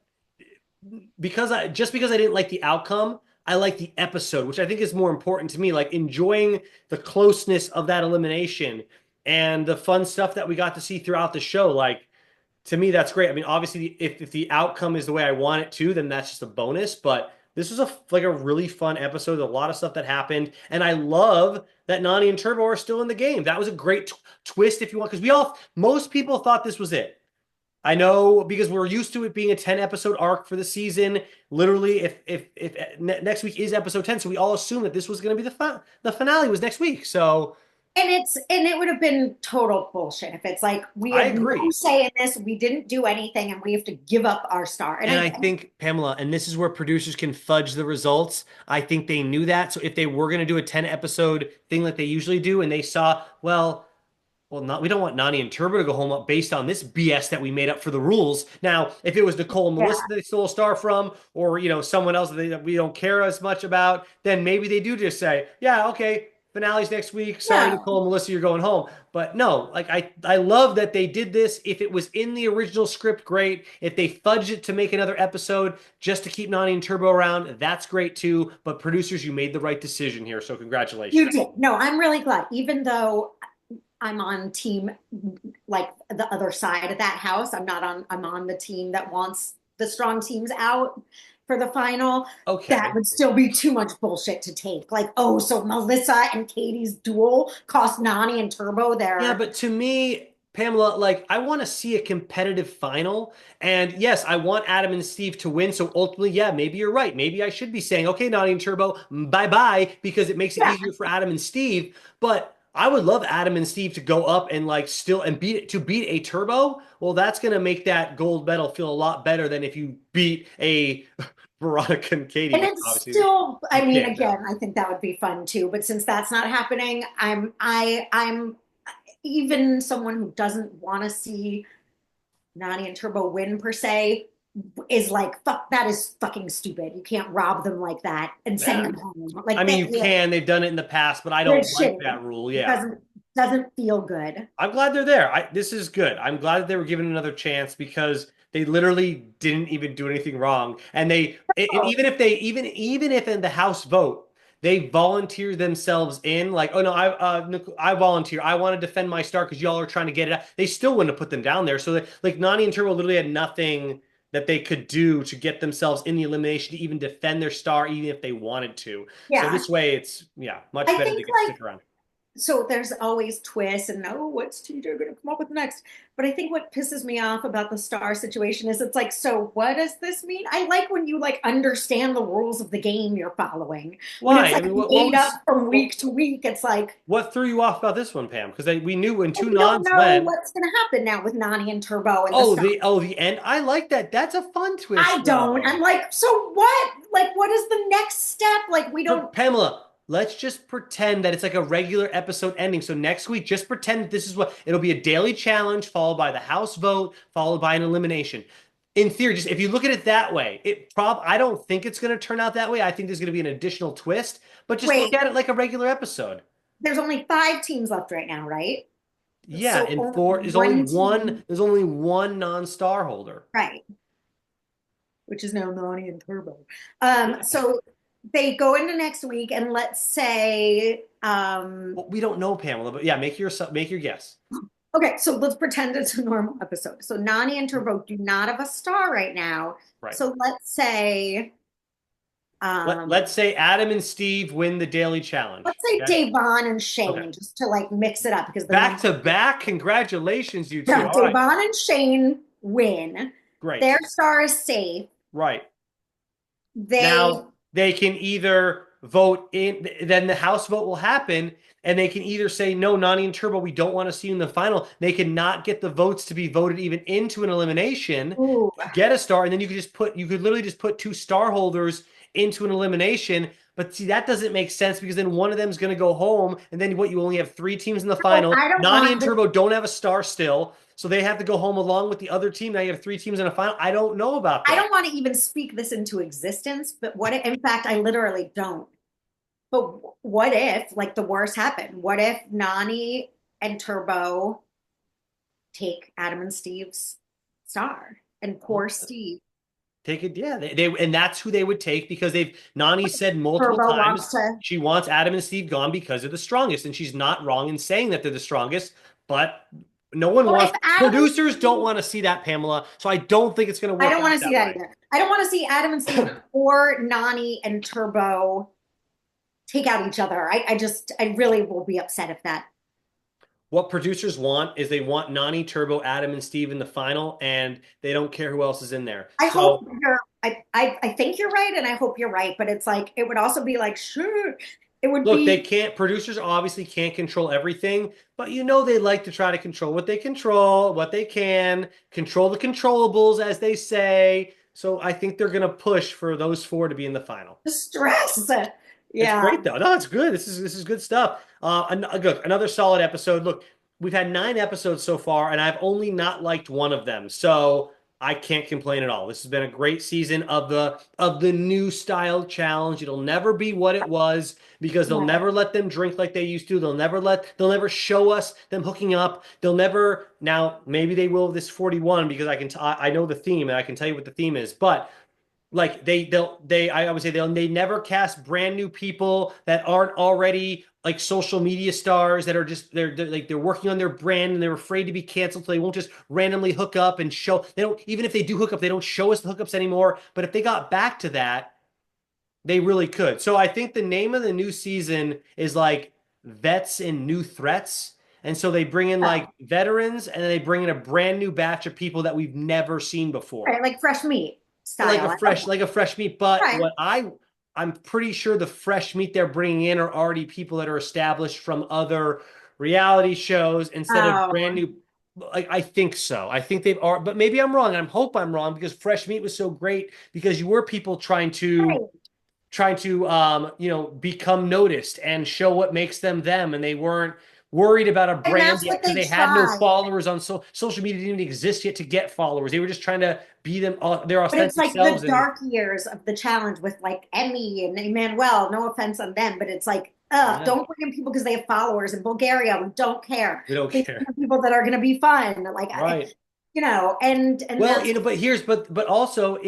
because I didn't like the outcome, I like the episode, which I think is more important to me. Like enjoying the closeness of that elimination and the fun stuff that we got to see throughout the show. Like to me, that's great. I mean, obviously, if the outcome is the way I want it to, then that's just a bonus. But this was a really fun episode. A lot of stuff that happened, and I love that Nani and Turbo are still in the game. That was a great twist, if you want, because most people thought this was it. I know because we're used to it being a 10 episode arc for the season. Literally, if next week is episode 10, so we all assume that this was going to be the finale was next week. So and it would have been total bullshit if it's like we I had no agree. say in this, we didn't do anything, and we have to give up our star. And And I think, Pamela, and this is where producers can fudge the results. I think they knew that. So if they were going to do a 10 episode thing like they usually do, and they saw, well, not we don't want Nani and Turbo to go home up based on this BS that we made up for the rules. Now, if it was Nicole and yeah, Melissa that they stole a star from, or someone else that we don't care as much about, then maybe they do just say, yeah, okay, finale's next week. Sorry, no, Nicole and Melissa, you're going home. But no, like I love that they did this. If it was in the original script, great. If they fudged it to make another episode just to keep Nani and Turbo around, that's great too. But producers, you made the right decision here, so you congratulations. did. No, I'm really glad, even though I'm on team like the other side of that house. I'm not on I'm on the team that wants the strong teams out. for the final, that Okay. would still be too much bullshit to take. Like, oh, so Melissa and Katie's duel cost Nani and Turbo Yeah, their. but to me, Pamela, like I want to see a competitive final. And yes, I want Adam and Steve to win. So ultimately, yeah, maybe you're right. Maybe I should be saying, okay, Nani and Turbo, bye-bye, because it makes it Yeah. easier for Adam and Steve. But I would love Adam and Steve to go up and like still and beat a Turbo. Well, that's gonna make that gold medal feel a lot better than if you beat a Veronica and Katie, And which it's obviously still, you I mean, can't do. again, I think that would be fun too. But since that's not happening, I'm even someone who doesn't want to see Nani and Turbo win per se is like, fuck, that is fucking stupid. You can't rob them like that and send Yeah. them home. I Like mean, that, you yeah, can. They've done it in the past, but I don't it's like shitty. that rule. It Yeah. doesn't feel good. I'm glad they're there. This is good. I'm glad that they were given another chance because they literally didn't even do anything wrong. And Oh, even if in the House vote they volunteer themselves in, like, oh no, I volunteer. I want to defend my star because y'all are trying to get it out. They still wouldn't have put them down there. So like Nani and Turbo literally had nothing that they could do to get themselves in the elimination to even defend their star, even if they wanted to. So yeah. this way, it's yeah, much I better think they get to like stick around. so there's always twists and oh, what's TJ going to come up with next? But I think what pisses me off about the star situation is it's like, so what does this mean? I like when you like understand the rules of the game you're following. When it's Why? I like mean, what made up was from what, week to week, it's like what threw you off about this one, Pam? Because we knew when two we don't nons know went. what's going to happen now with Nani and Turbo and the star. The end. I like that. That's a fun twist, I don't. though. I'm like, so what? Like, what is the next step? Like, we So don't. Pamela, let's just pretend that it's like a regular episode ending. So next week, just pretend that this is what it'll be a daily challenge followed by the house vote, followed by an elimination. In theory, just if you look at it that way, I don't think it's going to turn out that way. I think there's going to be an additional twist, but just look Wait, at it like a regular episode. there's only 5 teams left right now, right? Yeah, So and only four one team, there's only one non-star holder. right? Which is now Nani and Turbo. Yeah. So they go into next week, and let's say, Well, we don't know, Pamela, but yeah, make your guess. okay, so let's pretend it's a normal episode. So Nani and Turbo do not have a star right now. Right. So Let's say Adam and Steve win the daily challenge. let's say Okay. Devon and Okay. Shane, just to like mix it up because the Back number. to back. Congratulations, you two. Yeah, All right. Devon and Shane win. Their Great. star is safe. Right. They Now they can either vote in, then the House vote will happen, and they can either say, no, Nani and Turbo, we don't want to see you in the final. They can not get the votes to be voted even into an elimination ooh, to get a star, and then you could literally just put two star holders into an elimination. But see, that doesn't make sense because then one of them is going to go home, and then you only have 3 teams in the no, final. I don't Nani want and this. Turbo don't have a star still, so they have to go home along with the other team. Now you have 3 teams in a final. I don't know about I that. don't want to even speak this into existence, but what if, in fact, I literally don't. But what if, like, the worst happened? What if Nani and Turbo take Adam and Steve's star and poor Steve? Take it, yeah. And that's who they would take because Nani said multiple Turbo times wants to. she wants Adam and Steve gone because they're the strongest, and she's not wrong in saying that they're the strongest. But no one Well, if wants Adam and producers don't Steve, want to see that, Pamela. So I don't think it's going to I work don't want out to see that that way. either. I don't want to see Adam and Steve or Nani and Turbo take out each other. I really will be upset if that. What producers want is they want Nani, Turbo, Adam, and Steve in the final, and they don't care who else is in there. I hope So you're. I think you're right, and I hope you're right. But it's like it would also be like, sure, it would look, they be. can't, producers obviously can't control everything, but you know they like to try to control what they control, what they can, control the controllables, as they say. So I think they're going to push for those four to be in the final. Stress. It's Yeah. great though. No, it's good. This is good stuff. Look, another solid episode. Look, we've had 9 episodes so far, and I've only not liked one of them, so I can't complain at all. This has been a great season of the new style challenge. It'll never be what it was because they'll Never. never let them drink like they used to. They'll never show us them hooking up. They'll never now maybe they will this 41 because I know the theme and I can tell you what the theme is, but like I would say they never cast brand new people that aren't already like social media stars that are just they're working on their brand and they're afraid to be canceled, so they won't just randomly hook up and show. They don't, even if they do hook up, they don't show us the hookups anymore. But if they got back to that, they really could. So I think the name of the new season is like Vets and New Threats. And so they bring in like Oh, veterans and then they bring in a brand new batch of people that we've never seen before. right, like fresh meat Like a style. I love fresh, that. like a fresh meat. But Right. I'm pretty sure the fresh meat they're bringing in are already people that are established from other reality shows instead of brand Oh, new. Like I think so. I think they've are, but maybe I'm wrong. I hope I'm wrong because fresh meat was so great because you were people right. trying to become noticed and show what makes them them, and they weren't worried about a And brand that's yet what because they they had no try. followers on social media. Didn't even exist yet to get followers. They were just trying to be them, their But it's authentic like the selves. And dark years of the challenge with like Emmy and Emmanuel. No offense on them, but it's like, ugh, yeah, don't bring in people because they have followers. In Bulgaria, we don't care. we don't They care. bring in people that are going to be fun, like Right. and Well, that's but also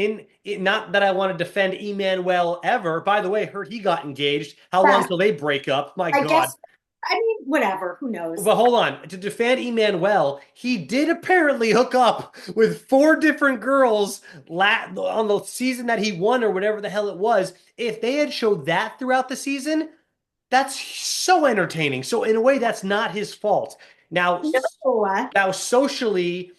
not that I want to defend Emmanuel ever. By the way, heard he got engaged. How long that. till they break up? My I God. guess. I mean, whatever. Who knows? But hold on. To defend Emmanuel, he did apparently hook up with four different girls on the season that he won or whatever the hell it was. If they had showed that throughout the season, that's so entertaining. So in a way, that's not his fault. Now, No. now socially,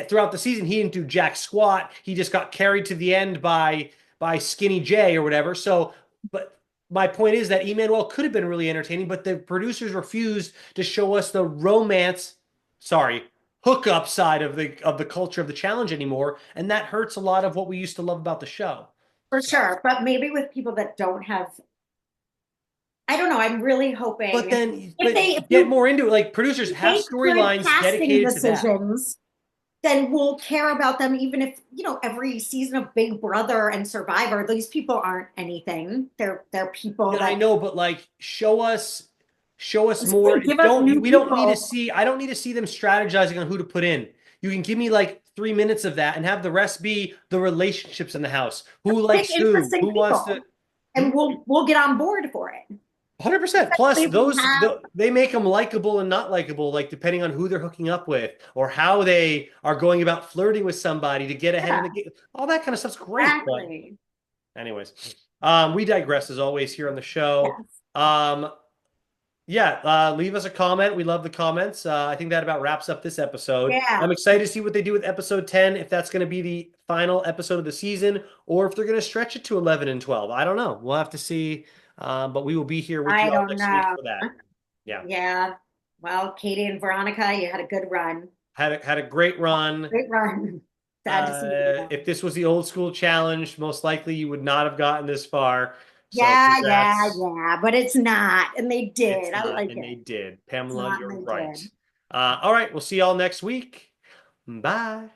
throughout the season, he didn't do jack squat. He just got carried to the end by Skinny J or whatever. So, but my point is that Emmanuel could have been really entertaining, but the producers refused to show us the romance, sorry, hookup side of the culture of the challenge anymore, and that hurts a lot of what we used to love about the show. For So, sure. But maybe with people that don't have, I don't know. I'm really but hoping then, if but get you more into it. Like producers have make good storylines casting dedicated to that. decisions, then we'll care about them even if, every season of Big Brother and Survivor, these people aren't anything. They're people Yeah, I that know, but like show us more. give us Don't new we don't need to people. see I don't need to see them strategizing on who to put in. You can give me like 3 minutes of that and have the rest be the relationships in the house. Who Pick likes interesting who wants to people and we'll get on board for it. 100%. Plus, If we have they make them likable and not likable, like depending on who they're hooking up with or how they are going about flirting with somebody to get ahead in yeah, the game. All that kind of stuff's great. But exactly. anyways, we digress as always here on the show. Yes. Um, yeah, leave us a comment. We love the comments. I think that about wraps up this episode. Yeah. I'm excited to see what they do with episode 10, if that's going to be the final episode of the season, or if they're going to stretch it to 11 and 12. I don't know. We'll have to see. But we will be here with I you all don't next week know. for that. Yeah. Yeah. Well, Katie and Veronica, you had a good run. Had a great run. Great run. Sad to see you go. If this was the old school challenge, most likely you would not have gotten this far. So Yeah, yeah, congrats. yeah. But it's not. And they It's did. I not, like and it. they did. It's Pamela, not, and you're they right. did. All right, we'll see y'all next week. Bye.